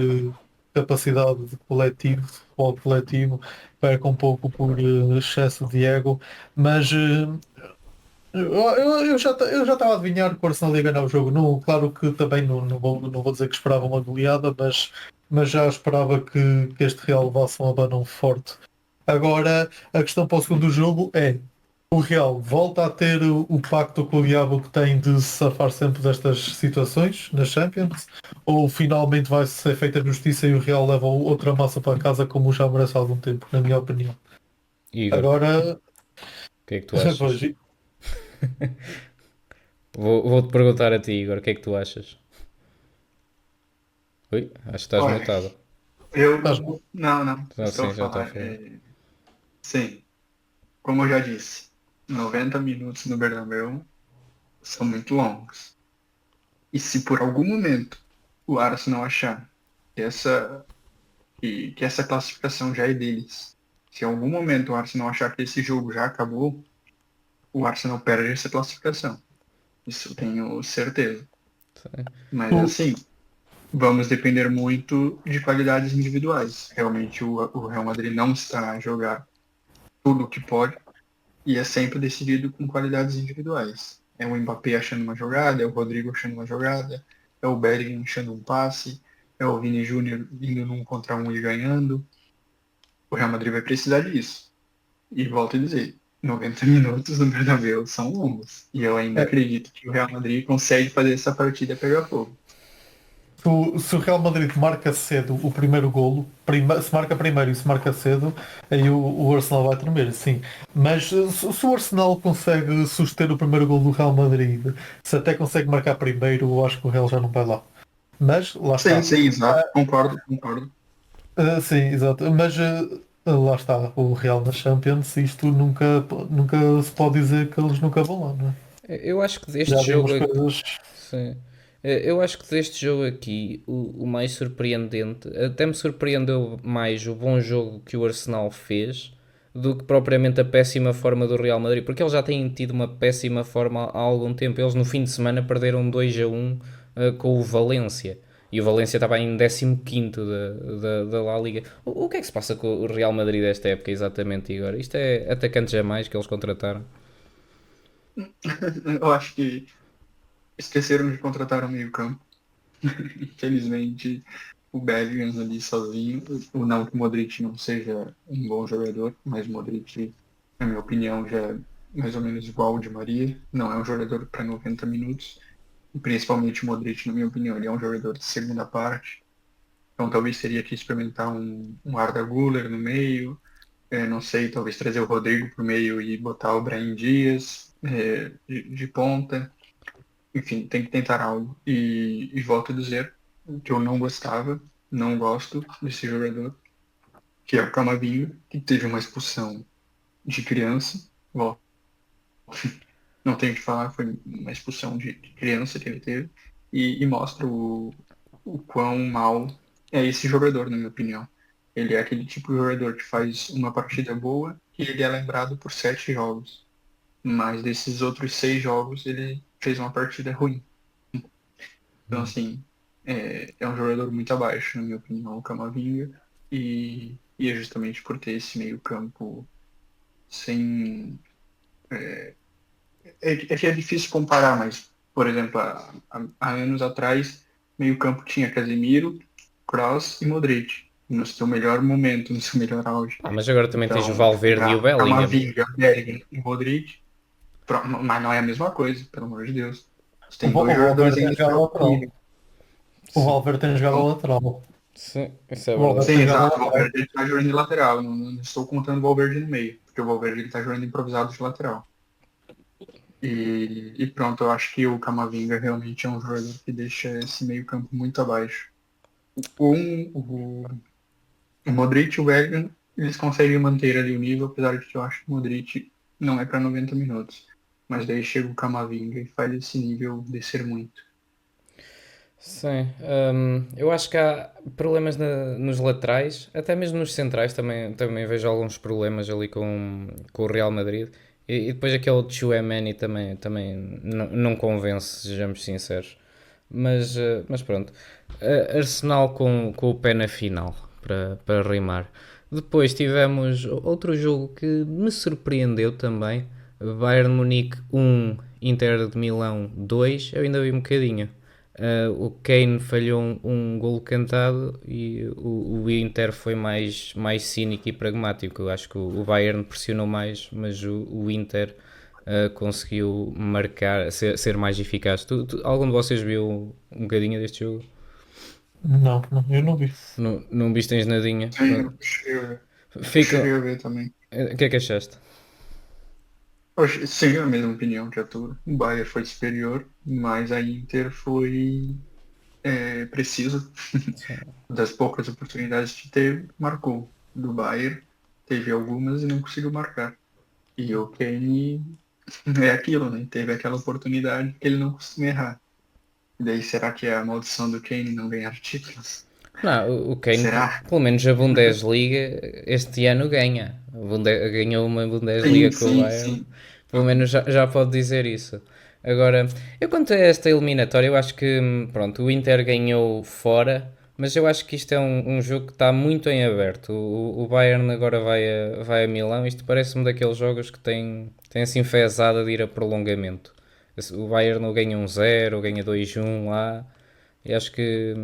capacidade de coletivo, de futebol coletivo, peca um pouco por excesso de ego, mas eu já estava a adivinhar que o Arsenal ia ganhar o jogo. Não, claro que também não vou dizer que esperava uma goleada, mas já esperava que este Real levasse um abanão forte. Agora, a questão para o segundo jogo é: o Real volta a ter o pacto com o diabo que tem de se safar sempre destas situações na Champions? Ou finalmente vai ser feita justiça e o Real leva outra massa para casa como já merece há algum tempo, na minha opinião? Igor, Agora, o que é que tu achas? pois, Vou-te perguntar a ti, Igor, o que é que tu achas? Ui, acho que estás Olha, mutado. estás não, Ah, estou a sim, já está a falar. falar. Sim, como eu já disse, 90 minutos no Bernabéu são muito longos. E se por algum momento o Arsenal achar que essa classificação já é deles, se em algum momento o Arsenal achar que esse jogo já acabou, o Arsenal perde essa classificação. Isso eu tenho certeza. Mas o, assim, vamos depender muito de qualidades individuais. Realmente o Real Madrid não está a jogar tudo o que pode e é sempre decidido com qualidades individuais. É o Mbappé achando uma jogada, é o Rodrigo achando uma jogada, é o Bellingham achando um passe, é o Vini Júnior indo num contra um e ganhando. O Real Madrid vai precisar disso. E volto a dizer, 90 minutos no Bernabéu são longos. E eu ainda É, acredito que o Real Madrid consegue fazer essa partida pegar fogo. se o Real Madrid marca cedo o primeiro golo, se marca primeiro e se marca cedo, aí o Arsenal vai tremer, sim. Mas se o Arsenal consegue suster o primeiro golo do Real Madrid, se até consegue marcar primeiro, eu acho que o Real já não vai lá. Mas lá Sim, está. sim, exato. Concordo, concordo. Sim, exato. Mas lá está, o Real na Champions, isto nunca se pode dizer que eles nunca vão lá, não é? Eu acho que Já deste jogo vimos aqui. coisas. Sim. Eu acho que deste jogo aqui, o mais surpreendente, até me surpreendeu mais o bom jogo que o Arsenal fez do que propriamente a péssima forma do Real Madrid, porque eles já têm tido uma péssima forma há algum tempo. Eles no fim de semana perderam 2-1 com o Valência. E o Valência estava em 15º da La Liga. O que é que se passa com o Real Madrid desta época exatamente, Igor? Isto é atacantes a mais que eles contrataram? Eu acho que esqueceram de contratar um meio-campo. Infelizmente, o Bellingham ali sozinho. Não que o Modric não seja um bom jogador, mas o Modric, na minha opinião, já é mais ou menos igual ao de Maria. Não é um jogador para 90 minutos. E principalmente o Modric, na minha opinião, ele é um jogador de segunda parte. Então talvez teria que experimentar um Arda Güler no meio. Não sei, talvez trazer o Rodrigo para o meio e botar o Brahim Dias de ponta. Enfim, tem que tentar algo. E volto a dizer que eu não gostava, não gosto desse jogador, que é o Camavinga, que teve uma expulsão de criança. Bom, não tenho o que falar, foi uma expulsão de criança que ele teve. E mostra o quão mal é esse jogador, na minha opinião. Ele é aquele tipo de jogador que faz uma partida boa e ele é lembrado por 7 jogos. Mas desses outros 6 jogos ele fez uma partida ruim. Então, assim, é um jogador muito abaixo, na minha opinião, o Camavinga. E é justamente por ter esse meio campo sem... É que é difícil comparar, mas, por exemplo, há anos atrás, meio campo tinha Casemiro, Kroos e Modric. No seu melhor momento, no seu melhor auge. Mas agora também tens o Então, Valverde e o pegar Bellingham. Camavinga, Bellingham e Modric, mas não é a mesma coisa, pelo amor de Deus. Você O, tem dois O jogadores Valverde tem ainda jogado para a o lateral. O Sim, Valverde tem jogado a lateral. sim, isso é O verdade. Valverde Sim, tem jogado a exato. O lateral. Valverde está jogando de lateral. Não estou contando o Valverde no meio, porque o Valverde está jogando improvisado de lateral. E pronto, eu acho que o Camavinga realmente é um jogador que deixa esse meio campo muito abaixo. O Modric e o Bellingham, eles conseguem manter ali o nível, apesar de que eu acho que o Modric não é para 90 minutos. Mas daí chega o Camavinga e faz esse nível descer muito. Sim, eu acho que há problemas nos laterais, até mesmo nos centrais também vejo alguns problemas ali com o Real Madrid. E depois aquele Tchouaméni também não convence, sejamos sinceros. Mas pronto, Arsenal com o pé na final, para rimar. Depois tivemos outro jogo que me surpreendeu também, Bayern Munique 1, Inter de Milão 2, eu ainda vi um bocadinho. O Kane falhou um golo cantado e o Inter foi mais cínico e pragmático. Eu acho que o Bayern pressionou mais, mas o Inter conseguiu marcar, ser mais eficaz. Algum de vocês viu um bocadinho deste jogo? Não, não, eu não vi. Não vistes nadinha? Sim, Pronto. eu Fica. cheguei a ver também. O que é que achaste? Sim, a mesma opinião que a tua. O Bayern foi superior, mas a Inter foi preciso. Das poucas oportunidades que teve, marcou. Do Bayern, teve algumas e não conseguiu marcar. E o Kane é aquilo, né? Teve aquela oportunidade que ele não costuma errar. E daí, será que é a maldição do Kane não ganhar títulos? Não, o Kane, Será? pelo menos a Bundesliga este ano ganha. Ganhou uma Sim, Bundesliga com o sim, Bayern. sim. Pelo menos já pode dizer isso. Agora, eu quanto a esta eliminatória, eu acho que pronto, o Inter ganhou fora, mas eu acho que isto é um jogo que está muito em aberto. O Bayern agora vai a Milão. Isto parece-me daqueles jogos que tem assim fezada de ir a prolongamento. O Bayern não ganha 1-0, ganha 2-1 lá. E acho que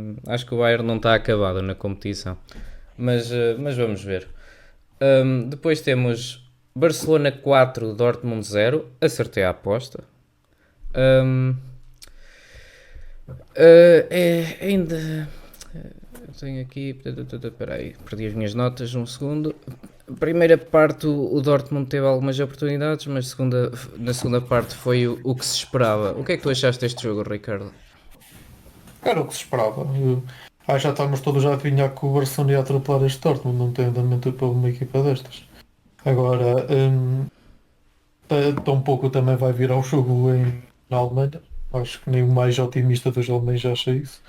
o Bayern não está acabado na competição. Mas vamos ver. Depois temos Barcelona 4, Dortmund 0. Acertei a aposta. Ahm, ainda. Eu tenho aqui. Espera aí, perdi as minhas notas. Um segundo. Primeira parte o Dortmund teve algumas oportunidades, mas na segunda parte foi o que se esperava. O que é que tu achaste deste jogo, Ricardo? Era o que se esperava. Já estamos todos a adivinhar que o Barcelona ia atropelar este Dortmund, não tem andamento para uma equipa destas. Agora, tão pouco também vai vir ao jogo na Alemanha. Acho que nem o mais otimista dos alemães já acha isso.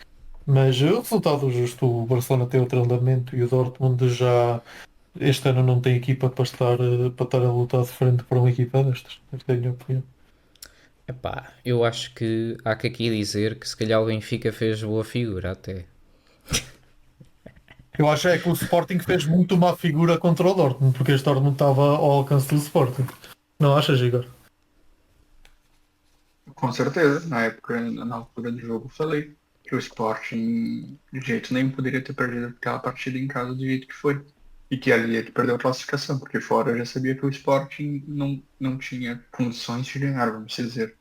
Mas o resultado justo, o Barcelona tem outro andamento e o Dortmund já este ano não tem equipa para estar a lutar de frente para uma equipa destas. Esta é a minha opinião. Epá, eu acho que há que aqui dizer que se calhar o Benfica fez boa figura até. Eu acho é que o Sporting fez muito má figura contra o Dortmund, porque este Dortmund estava ao alcance do Sporting. Não achas, Igor? Com certeza, na altura do jogo, eu falei que o Sporting de jeito nenhum poderia ter perdido aquela partida em casa do jeito que foi. E que ali ele perdeu a classificação, porque fora eu já sabia que o Sporting não tinha condições de ganhar, vamos dizer.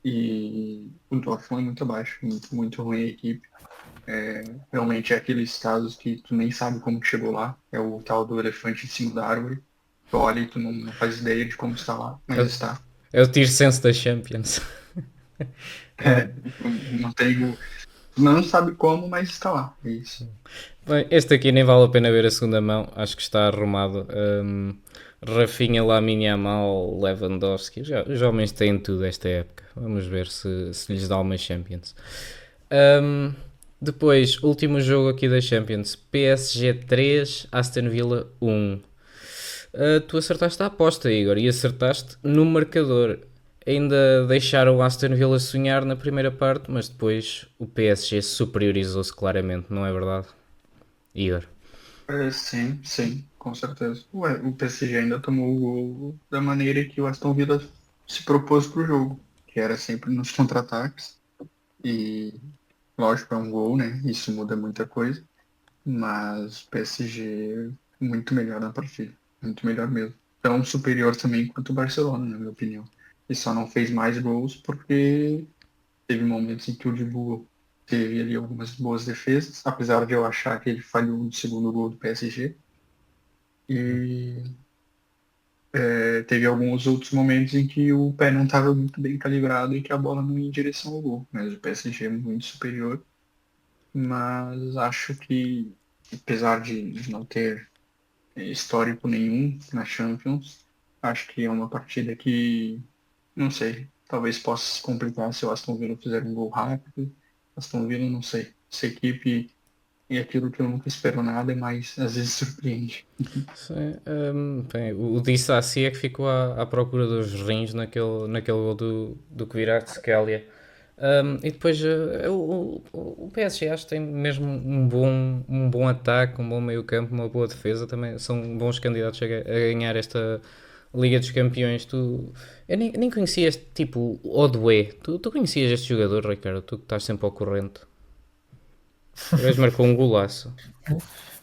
E o Dortmund é muito abaixo, muito ruim a equipe. Realmente é aqueles casos que tu nem sabe como que chegou lá. É o tal do elefante em cima da árvore. Tu olha e tu não faz ideia de como está lá, mas está. É o tier sense da Champions. É, não tem, não sabe como, mas está lá. É isso. Bem, este aqui nem vale a pena ver a segunda mão, acho que está arrumado. Rafinha, Lamine Yamal, Lewandowski, os homens têm tudo esta época. Vamos ver se lhes dá uma Champions. Depois, último jogo aqui da Champions, PSG 3, Aston Villa 1. Tu acertaste a aposta, Igor, e acertaste no marcador. Ainda deixaram o Aston Villa sonhar na primeira parte, mas depois o PSG superiorizou-se claramente, não é verdade, Igor? Sim, sim, com certeza. Ué, o PSG ainda tomou o gol da maneira que o Aston Villa se propôs para o jogo, que era sempre nos contra-ataques. E, lógico, é um gol, né? Isso muda muita coisa. Mas o PSG muito melhor na partida. Muito melhor mesmo. Tão superior também quanto o Barcelona, na minha opinião. E só não fez mais gols porque teve momentos em que o Dibu teve ali algumas boas defesas, apesar de eu achar que ele falhou no segundo gol do PSG. E teve alguns outros momentos em que o pé não estava muito bem calibrado e que a bola não ia em direção ao gol. Mas o PSG é muito superior. Mas acho que, apesar de não ter histórico nenhum na Champions, acho que é uma partida que, não sei, talvez possa se complicar se o Aston Villa fizer um gol rápido. Aston Villa, não sei. Essa equipe é aquilo que eu nunca espero nada, mas às vezes surpreende. Sim, bem, o Disasi é que ficou à procura dos rins naquele gol do Kvaratskhelia. E depois o PSG acho que tem mesmo um bom ataque, um bom meio campo, uma boa defesa, também são bons candidatos a ganhar esta Liga dos Campeões. Eu nem conhecia este tipo, Odue. Tu conhecias este jogador, Ricardo? Tu que estás sempre ao corrente. O gajo marcou um golaço.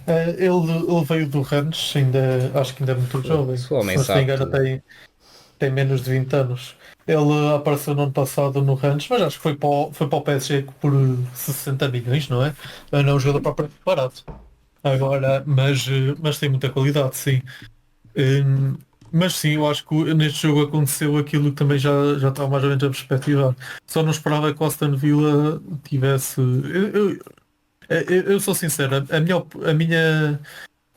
Ele veio do Rennes, acho que ainda é muito jovem. Se o homem Se não estou sabe engano, tudo. tem menos de 20 anos. Ele apareceu no ano passado no Rennes, mas acho que foi para o PSG por 60 milhões, não é? Não é um jogador propriamente barato. Agora, mas tem muita qualidade, sim. Hum, mas sim, eu acho que neste jogo aconteceu aquilo que também já estava mais ou menos a perspectivar. Só não esperava que o Aston Villa tivesse. Eu sou sincero,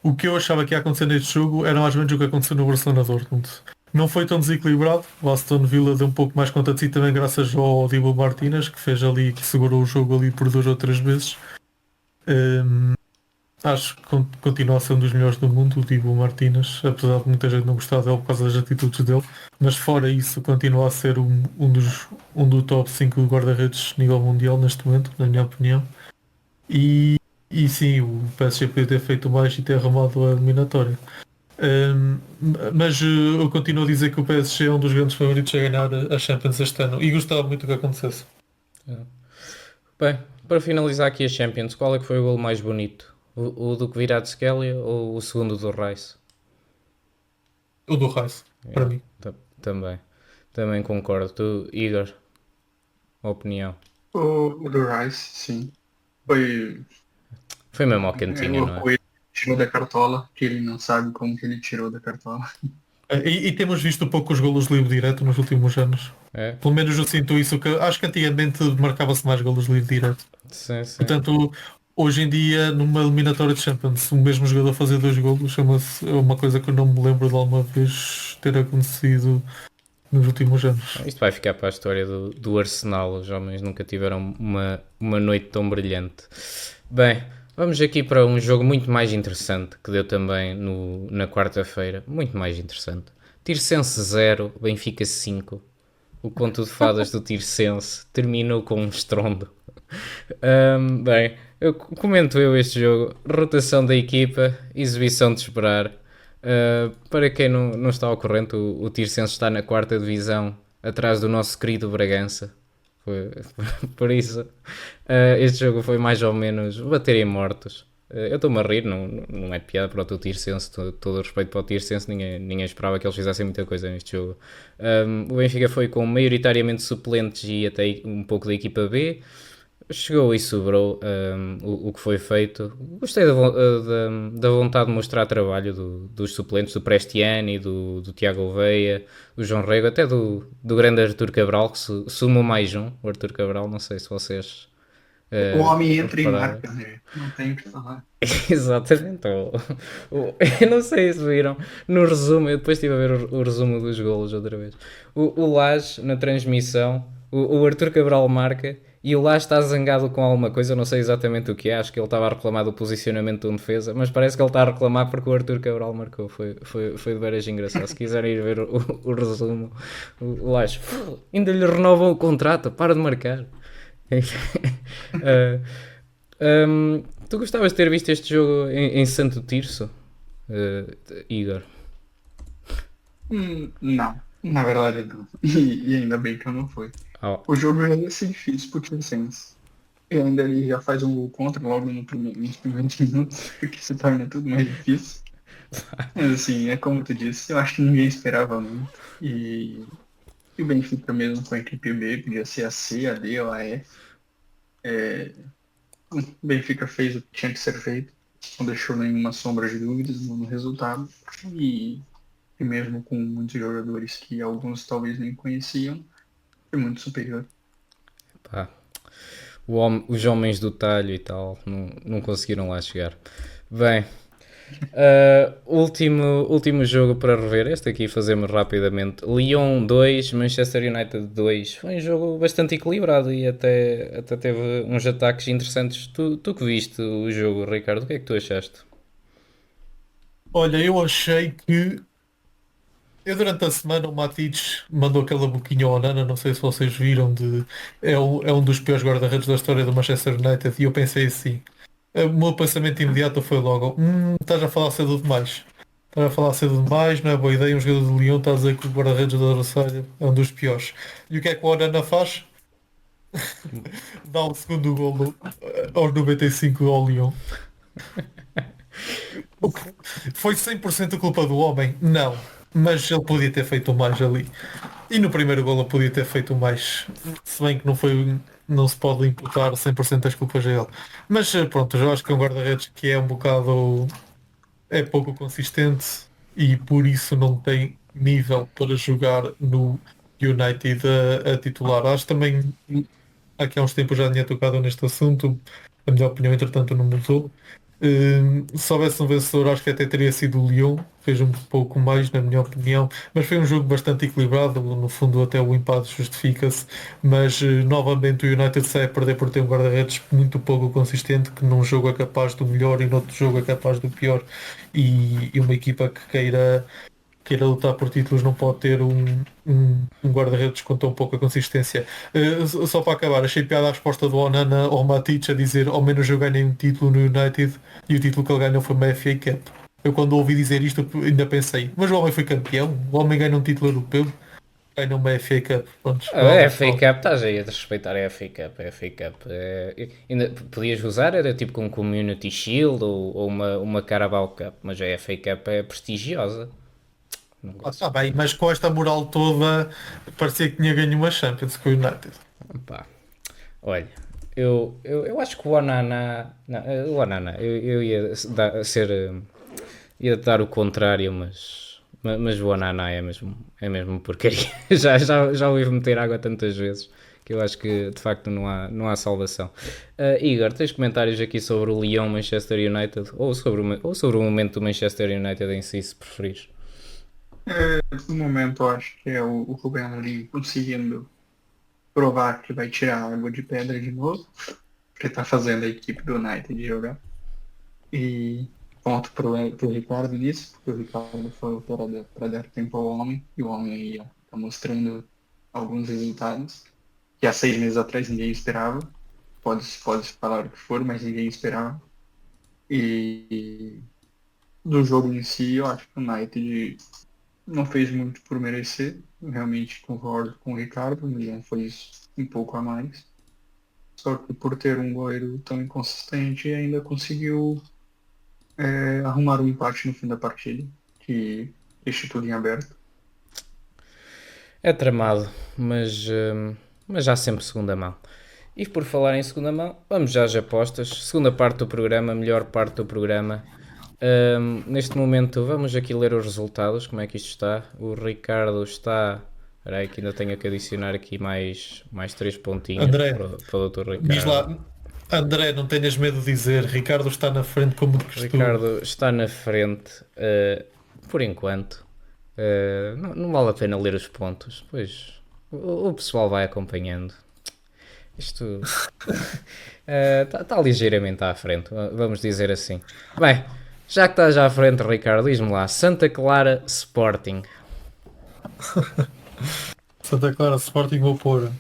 o que eu achava que ia acontecer neste jogo era mais ou menos o que aconteceu no Barcelona Dortmund. Não foi tão desequilibrado. O Aston Villa deu um pouco mais conta de si também graças ao Dibu Martínez, que fez ali, que segurou o jogo ali por 2 ou 3 vezes. Hum, Acho que continua a ser um dos melhores do mundo, o Dibu Martínez, apesar de muita gente não gostar dele por causa das atitudes dele. Mas fora isso, continua a ser um do top 5 guarda-redes nível mundial neste momento, na minha opinião. E, e sim, o PSG podia ter feito mais e ter arrumado a eliminatória. Hum, mas eu continuo a dizer que o PSG é um dos grandes favoritos a ganhar a Champions este ano e gostava muito que acontecesse. Bem, para finalizar aqui a Champions, qual é que foi o gol mais bonito? O do Kvaratskhelia ou o segundo do Rice? O do Rice, para Yeah, mim. também. Também concordo. Tu, Igor, opinião. O do Rice, sim. Foi Foi mesmo ao cantinho, o não é? coelho que tirou da cartola, que ele não sabe como que ele tirou da cartola. E temos visto poucos golos livre direto nos últimos anos. É? Pelo menos eu sinto isso, que acho que antigamente marcava-se mais golos livre direto. Sim, sim. Portanto, hoje em dia, numa eliminatória de Champions, o mesmo jogador fazer dois golos é uma coisa que eu não me lembro de alguma vez ter acontecido nos últimos anos. Isto vai ficar para a história do Arsenal. Os homens nunca tiveram uma noite tão brilhante. Bem, vamos aqui para um jogo muito mais interessante que deu também na quarta-feira. Muito mais interessante. Tirsense 0, Benfica 5. O conto de fadas do Tirsense terminou com um estrondo. Bem, comento eu este jogo. Rotação da equipa, exibição de esperar. Para quem não está ao corrente, o Tirsense está na quarta divisão, atrás do nosso querido Bragança. Por isso, este jogo foi mais ou menos bater em mortos. Eu estou-me a rir, não é piada para o teu Tirsense, todo o respeito para o Tirsense, ninguém esperava que eles fizessem muita coisa neste jogo. O Benfica foi com maioritariamente suplentes e até um pouco da equipa B. Chegou e sobrou o que foi feito. Gostei da vontade de mostrar trabalho dos suplentes, do Prestiani, do Tiago Veia, do João Rego, até do grande Artur Cabral, que sumou mais um. O Artur Cabral, não sei se vocês O homem entra e repararam. marca, né? Não tem o que falar. Exatamente. Eu não sei se viram no resumo. Eu depois estive a ver o resumo dos golos outra vez. O Lage na transmissão, o Artur Cabral marca e o Lage está zangado com alguma coisa. Eu não sei exatamente o que é. Acho que ele estava a reclamar do posicionamento de um defesa, mas parece que ele está a reclamar porque o Artur Cabral marcou. Foi de veras engraçado. Se quiserem ir ver o resumo, o Lage ainda lhe renovam o contrato. Para de marcar. Uh, tu gostavas de ter visto este jogo em Santo Tirso, Igor? Não, na verdade não. E ainda bem que eu não fui. Oh, O jogo já ia ser difícil pro Tirsense. E ainda ele já faz um gol contra logo nos primeiros minutos, porque se torna tudo mais difícil. Mas assim, é como tu disse, eu acho que ninguém esperava muito. E o Benfica mesmo com a equipe B, podia ser a C, a D ou a F. O Benfica fez o que tinha que ser feito, não deixou nenhuma sombra de dúvidas no resultado. E mesmo com muitos jogadores que alguns talvez nem conheciam, foi muito superior. pá. Os homens do talho e tal não conseguiram lá chegar. Bem, último jogo para rever. Este aqui fazemos rapidamente. Lyon 2, Manchester United 2. Foi um jogo bastante equilibrado e até teve uns ataques interessantes. Tu que viste o jogo, Ricardo, o que é que tu achaste? Olha, eu achei que durante a semana o Matić mandou aquela boquinha ao Onana, não sei se vocês viram, é um dos piores guarda-redes da história do Manchester United, e eu pensei assim, o meu pensamento imediato foi logo, estás a falar cedo demais. Estás a falar cedo demais, não é boa ideia, um jogador de Lyon está a dizer que o guarda-redes do adversário é um dos piores. E o que é que o Onana faz? Dá o segundo golo aos 95 ao Lyon. Foi 100% culpa do homem? Não. Mas ele podia ter feito mais ali. E no primeiro golo ele podia ter feito mais. Se bem que não foi, não se pode imputar 100% das culpas a ele. Mas pronto, eu acho que é um guarda-redes que é um bocado, é pouco consistente e por isso não tem nível para jogar no United a titular. Acho também, aqui há uns tempos já tinha tocado neste assunto, a minha opinião entretanto não mudou. Se houvesse um vencedor, acho que até teria sido o Lyon, fez um pouco mais, na minha opinião, mas foi um jogo bastante equilibrado. No fundo, até o empate justifica-se. Mas novamente, o United sai a perder por ter um guarda-redes muito pouco consistente, que num jogo é capaz do melhor e no outro jogo é capaz do pior. E uma equipa que queira lutar por títulos não pode ter um guarda-redes com tão pouca consistência. Só para acabar, achei piada a resposta do Onana ao Matic a dizer ao menos eu ganhei um título no United e o título que ele ganhou foi uma FA Cup. Eu quando ouvi dizer isto ainda pensei, mas o homem foi campeão, o homem ganha um título europeu, ganha uma FA Cup. Pronto, A FA Cup, estás aí a desrespeitar a FA Cup. A FA Cup ainda podias usar, era tipo com um Community Shield ou uma Carabao Cup, mas a FA Cup é prestigiosa. Não Ah, gosto. tá bem, mas com esta moral toda, parecia que tinha ganho uma Champions com o United. Pá, olha, eu acho que o Onana. Não, o Onana, eu ia ia dar o contrário, mas o Onana é mesmo porcaria. Já ouvi meter água tantas vezes que eu acho que de facto não há salvação. Igor, tens comentários aqui sobre o Lyon Manchester United ou sobre o momento do Manchester United em si, se preferires? No momento, eu acho que é o Rubem Amorim conseguindo provar que vai tirar a água de pedra de novo, porque tá fazendo a equipe do United jogar. E ponto pro Ricardo nisso, porque o Ricardo foi o cara para dar tempo ao homem, e o homem aí ó, tá mostrando alguns resultados que há 6 meses atrás ninguém esperava. Pode falar o que for, mas ninguém esperava. E do jogo em si, eu acho que o United não fez muito por merecer. Eu realmente concordo com o Ricardo, o Milan fez um pouco a mais. Só que por ter um goleiro tão inconsistente, ainda conseguiu arrumar um empate no fim da partida, que deixa tudo em aberto. É tramado, mas já sempre segunda mão. E por falar em segunda mão, vamos já às apostas. Segunda parte do programa, melhor parte do programa. Neste momento, vamos aqui ler os resultados, como é que isto está. O Ricardo está. Espera aí que ainda tenho que adicionar aqui mais 3 pontinhos André, para o Dr. diz Ricardo. lá, André, não tenhas medo de dizer, Ricardo está na frente como de costume. Ricardo está na frente, por enquanto. Não vale a pena ler os pontos, pois o pessoal vai acompanhando. Isto está ligeiramente à frente, vamos dizer assim. Bem, já que estás à frente, Ricardo, diz-me lá: Santa Clara Sporting. Santa Clara Sporting vou pôr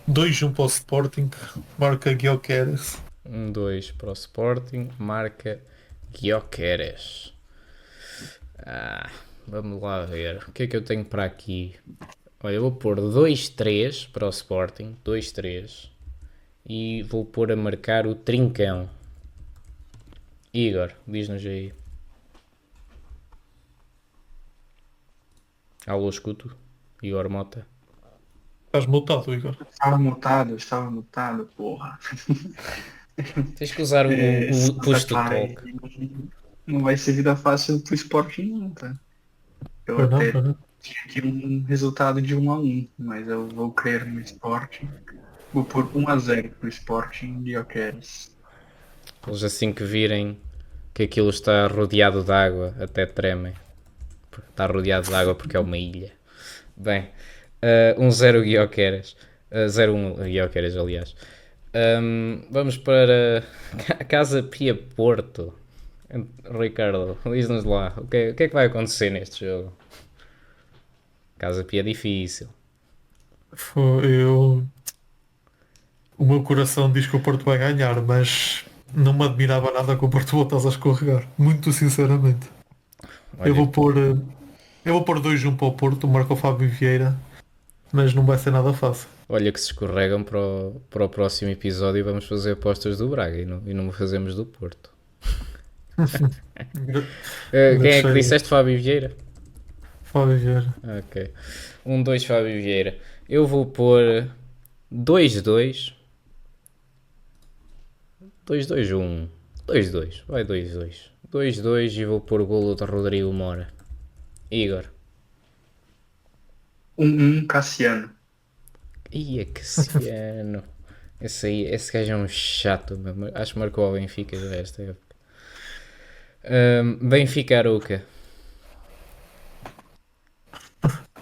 2-1 para o Sporting, marca Guioqueres. 2 para o Sporting, marca Gyökeres. Vamos lá ver. O que é que eu tenho para aqui? Olha, eu vou pôr 2-3 para o Sporting. 2-3. E vou pôr a marcar o Trincão. Igor, diz-nos aí. Alô, escuto. Igor Mota. Estás multado, Igor. Estava mutado, porra. Tens que usar o Santa push to Clara talk. aí não vai ser vida fácil pro Sporting não, tá? Eu Pois não, até pois não. tinha aqui um resultado de 1-1, mas eu vou crer no Sporting. Vou pôr 1-0 pro Sporting de Gyökeres. Eles assim que virem que aquilo está rodeado de água, até tremem. Está rodeado de água porque é uma ilha. Bem, 1-0 Gyökeres. 0-1 Gyökeres, aliás. Vamos para Casa Pia Porto. Ricardo, diz-nos lá, o que é que vai acontecer neste jogo? Casa Pia é difícil. Eu, o meu coração diz que o Porto vai ganhar, mas não me admirava nada que o Porto voltasse a escorregar. Muito sinceramente. Olha, Eu vou pôr 2-1 para o Porto, marca o Fábio Vieira, mas não vai ser nada fácil. olha que se escorregam para o próximo episódio e vamos fazer apostas do Braga e não fazemos do Porto. Quem é que disseste? Fábio Vieira? Fábio Vieira. Ok. 1-2 Fábio Vieira. Eu vou pôr 2-2. 2-2-1. 2-2. Vai 2-2. 2-2 e vou pôr o golo de Rodrigo Mora. Igor. 1-1 Cassiano. Ia Cassiano. Esse gajo é um chato mesmo. Acho que marcou ao Benfica já esta época. Benfica Arouca.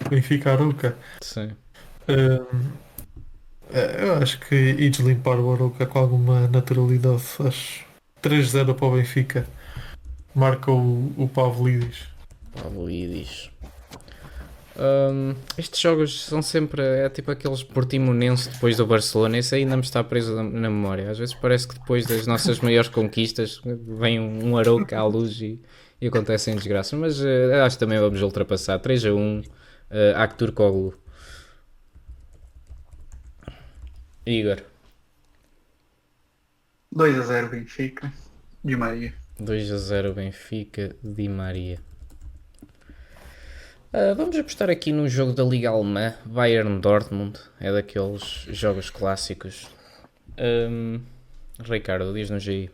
Benfica Arouca. Sim. Eu acho que ides limpar o Arouca com alguma naturalidade. Acho 3-0 para o Benfica. Marca o Pavlidis. Pavlidis. Estes jogos são sempre. É tipo aqueles Portimonense depois do Barcelona. Esse ainda me está preso na memória. Às vezes parece que depois das nossas maiores conquistas vem um Arouca à luz e acontecem desgraças. Mas acho que também vamos ultrapassar. 3-1. Aktürkoğlu. Igor. 2-0 Benfica. Di Maria. 2-0 Benfica. Di Maria. Vamos apostar aqui num jogo da Liga Alemã, Bayern Dortmund, é daqueles jogos clássicos. Ricardo, diz-nos aí.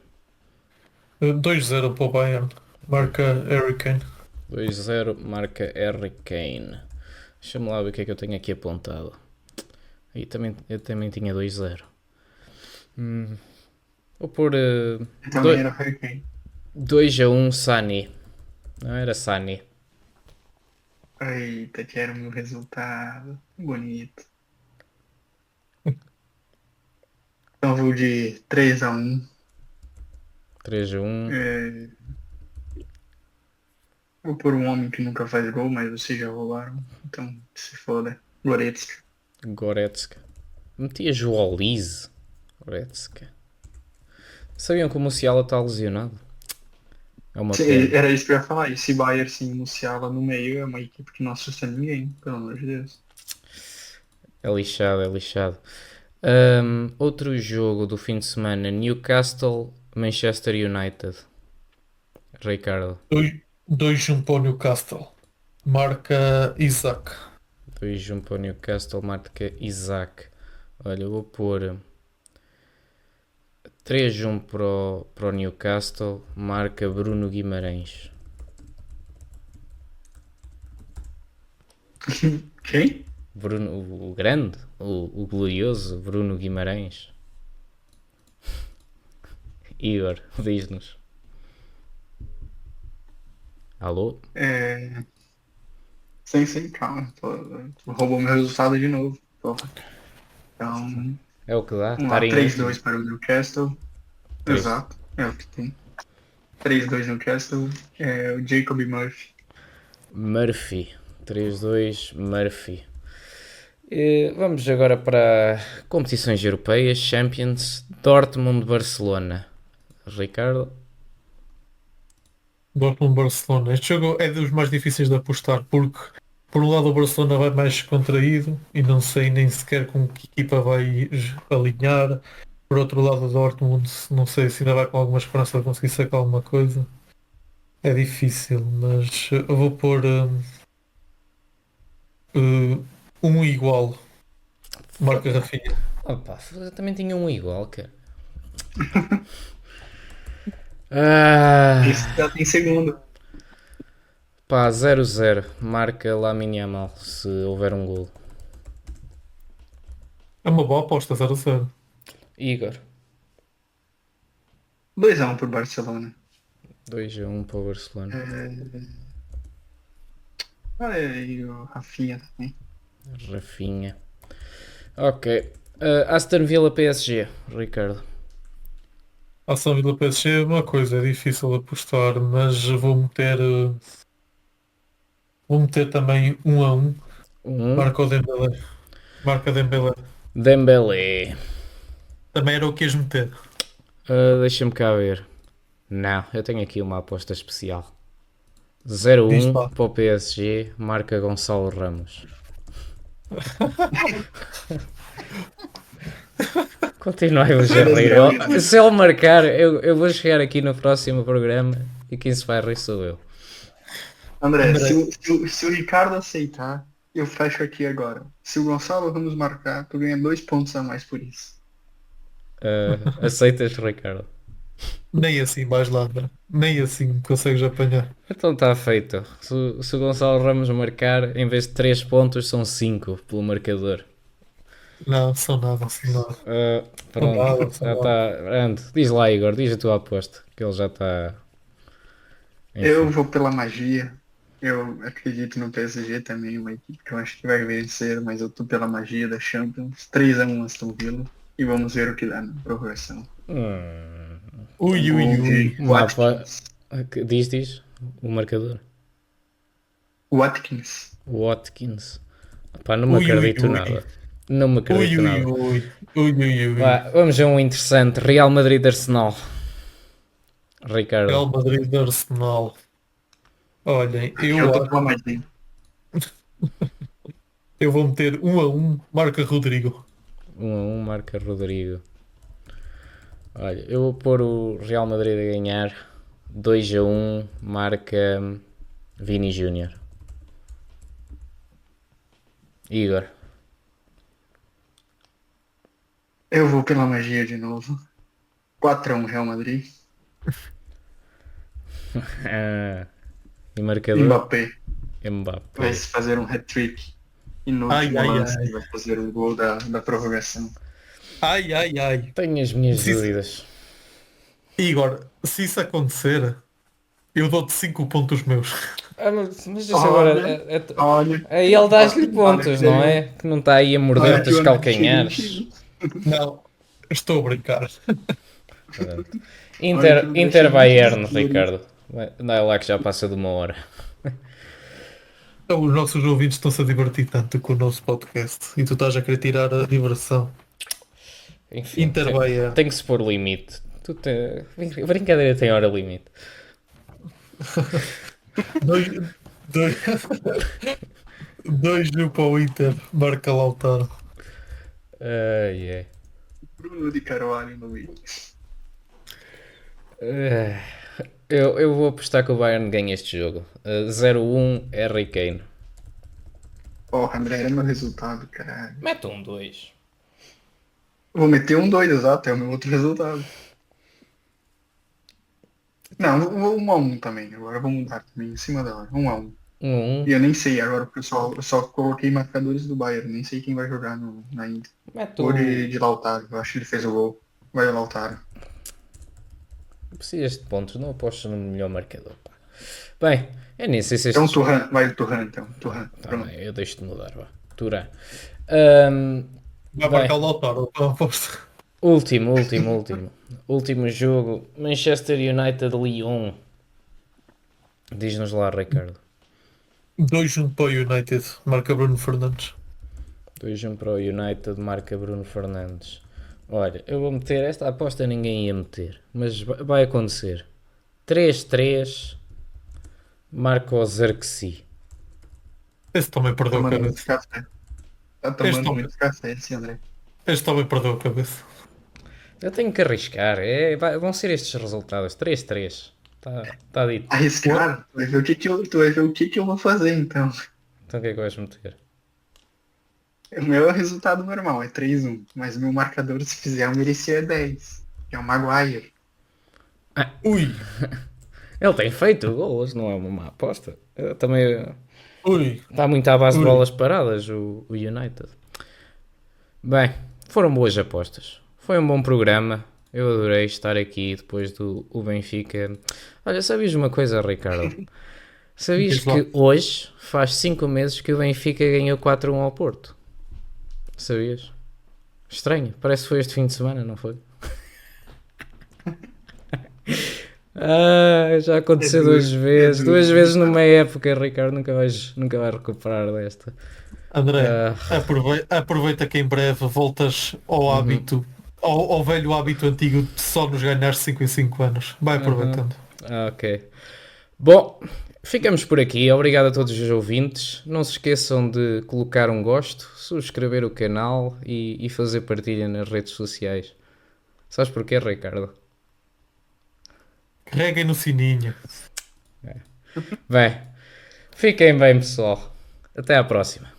2-0 para o Bayern. Marca Harry Kane. 2-0, marca Harry Kane. Deixa-me lá ver o que é que eu tenho aqui apontado. Eu também tinha 2-0. Vou pôr Eu também era Harry Kane. 2-1 Sani. Não era Sani. Eita, que era o meu resultado. Bonito. Então vou de 3-1. 3-1. É, vou por um homem que nunca faz gol, mas vocês já roubaram. Então, se foda. Goretzka. Goretzka. Metias o Olise. Goretzka. Sabiam que o Musiala está lesionado? É uma pena. Era isso que eu ia falar. Esse Bayern sem Musiala no meio é uma equipe que não assusta ninguém, pelo amor de Deus. É lixado, é lixado. Outro jogo do fim de semana. Newcastle, Manchester United. Ricardo. 2-1 para o Newcastle. Marca Isaac. 2-1 para o Newcastle, marca Isaac. Olha, eu vou pôr 3-1 para o Newcastle, marca Bruno Guimarães. Quem? Bruno, o grande, o glorioso Bruno Guimarães. Igor, diz-nos. Alô? Sim, calma. Tu roubou meu resultado de novo. Porra. Então, É o que dá. vamos lá. Estar em 3-2 para o Newcastle. Três. Exato, é o que tem. 3-2 Newcastle. O Jacob Murphy. Murphy. 3-2 Murphy. Vamos agora para competições europeias. Champions. Dortmund-Barcelona. Ricardo? Dortmund-Barcelona. Este jogo é dos mais difíceis de apostar porque, por um lado, o Barcelona vai mais contraído e não sei nem sequer com que equipa vai alinhar. Por outro lado, o Dortmund, não sei se ainda vai com alguma esperança de conseguir sacar alguma coisa. É difícil, mas eu vou pôr um igual. Marca Rafinha. Opa, eu também tinha um igual, cara. Ah, Esse já tem segundo. pá, 0-0. Marca Lamine Yamal se houver um gol. É uma boa aposta, 0-0. Igor. 2-1 para o Barcelona. 2-1 para o Barcelona. Olha aí o Rafinha também. Rafinha. Ok. Aston Villa PSG. Ricardo. Ação Vila PSG é uma coisa, é difícil apostar, mas vou meter também 1-1. 1. Marca o Dembélé. Marca Dembélé. Dembélé. Também era o que ias meter. Deixa-me cá ver. Não, eu tenho aqui uma aposta especial. Diz 0-1 lá. para o PSG. Marca Gonçalo Ramos. Continuai-vos a rir. Se ele marcar, eu vou chegar aqui no próximo programa e quem se vai rir sou eu. André, André. se o Ricardo aceitar, eu fecho aqui agora. Se o Gonçalo Ramos marcar, tu ganha 2 pontos a mais por isso. Aceitas, Ricardo? Nem assim vais lá, André. Nem assim consegues apanhar. Então está feito. Se o Gonçalo Ramos marcar, em vez de 3 pontos, são 5 pelo marcador. Não, são nada, são nada. Pronto, nada, já está. Ando, diz lá, Igor, diz a tua aposta, que ele já está. Eu vou pela magia. Eu acredito no PSG também, uma equipe que eu acho que vai vencer, mas eu tô pela magia da Champions. 3-1 Aston Villa. E vamos ver o que dá na prorrogação. Ui, ui, ui. Watkins. Diz o marcador. Watkins. Watkins. Pá, não me Ui, ui, acredito ui. nada. Não me Ui, acredito ui, nada. ui. Ui, ui, ui. Vá, vamos a um interessante. Real Madrid-Arsenal. Ricardo. Real Madrid de Arsenal. Olhem, Eu tô pela magia. eu vou meter 1-1, marca Rodrigo. 1-1, marca Rodrigo. Olha, eu vou pôr o Real Madrid a ganhar. 2-1, marca Vini Júnior. Igor. Eu vou pela magia de novo. 4-1 Real Madrid. E marcador? Mbappé Mbappé. vai fazer um hat-trick. E no Ai, último ai, lance ai. ele vai fazer o gol da prorrogação. Ai, ai, ai. Tenho as minhas Se isso- dúvidas. Igor, se isso acontecer, eu dou-te 5 pontos meus. Mas isso agora. Olha. Aí ele dá-lhe Olha, pontos, que não eu- é? Que não está aí a olha morder-te que os eu não cheguei calcanhares. Não, estou a brincar. Pronto. Olha que eu Inter deixei Bayern, muitos valores. Ricardo. Dá lá que já passa de 1 hora. Então, os nossos ouvintes estão-se a divertir tanto com o nosso podcast e tu estás a querer tirar a diversão. Enfim, Inter Bayern. tem que se pôr limite. Brincadeira tem hora limite. Dois, dois, 2-1 para o Inter, marca Lautaro. É. Bruno de Carvalho no meio. Eu vou apostar que o Bayern ganha este jogo. 0-1 Harry Kane. Porra, André, era meu resultado, caralho. Mete 2. Vou meter 1-2, exato, é o meu outro resultado. Não, vou 1-1 também. Agora vou mudar também em cima da hora. 1-1. 1-1. E eu nem sei agora, pessoal. Eu só coloquei marcadores do Bayern. Nem sei quem vai jogar na Inter. Mete Ou de Lautaro. Eu acho que ele fez o gol. Vai o Lautaro. Precisas de pontos, não apostas no melhor marcador. Pá. Bem, eu nem sei se Então este. Turan. Vai o Turan, então. Turan. Tá Pronto. bem, eu deixo-te mudar, vá. Turan. Vai Bem. marcar o Lautaro, eu aposto. Último. Último jogo. Manchester United Lyon. Diz-nos lá, Ricardo. 2-1 para o United, marca Bruno Fernandes. 2-1 para o United, marca Bruno Fernandes. Olha, eu vou meter esta aposta, ninguém ia meter, mas vai acontecer. 3-3, marca o Xerxes. Esse também perdeu a Tomando muito cabeça. café. Tá tomando Este muito café esse André. Este também perdeu a cabeça. Eu tenho que arriscar, vão ser estes resultados. 3-3, tá dito. Arriscar? Tu vai ver o que que eu vou fazer então. Então o que é que vais meter? O meu resultado normal é 3-1. Mas o meu marcador, se fizer, eu merecia 10. Que é o Maguire. Ui, Ele tem feito gols, não é uma má aposta. Eu também ui. está muito à base de Ui. bolas paradas o United. Bem, foram boas apostas. Foi um bom programa. Eu adorei estar aqui depois do o Benfica. Olha, sabias uma coisa, Ricardo? Sabias Diz lá. que hoje faz 5 meses que o Benfica ganhou 4-1 ao Porto? Sabias? Estranho, parece que foi este fim de semana, não foi? Já aconteceu É duas duro, vezes. é duro. 2 vezes numa época, Ricardo. Nunca vais recuperar desta. André, Ah. aproveita que em breve voltas ao hábito, ao velho hábito antigo de só nos ganhar 5 em 5 anos. Vai aproveitando. Ok. Bom, ficamos por aqui. Obrigado a todos os ouvintes. Não se esqueçam de colocar um gosto, subscrever o canal e fazer partilha nas redes sociais. Sabes porquê, Ricardo? Carreguem no sininho. Bem, fiquem bem, pessoal. Até à próxima.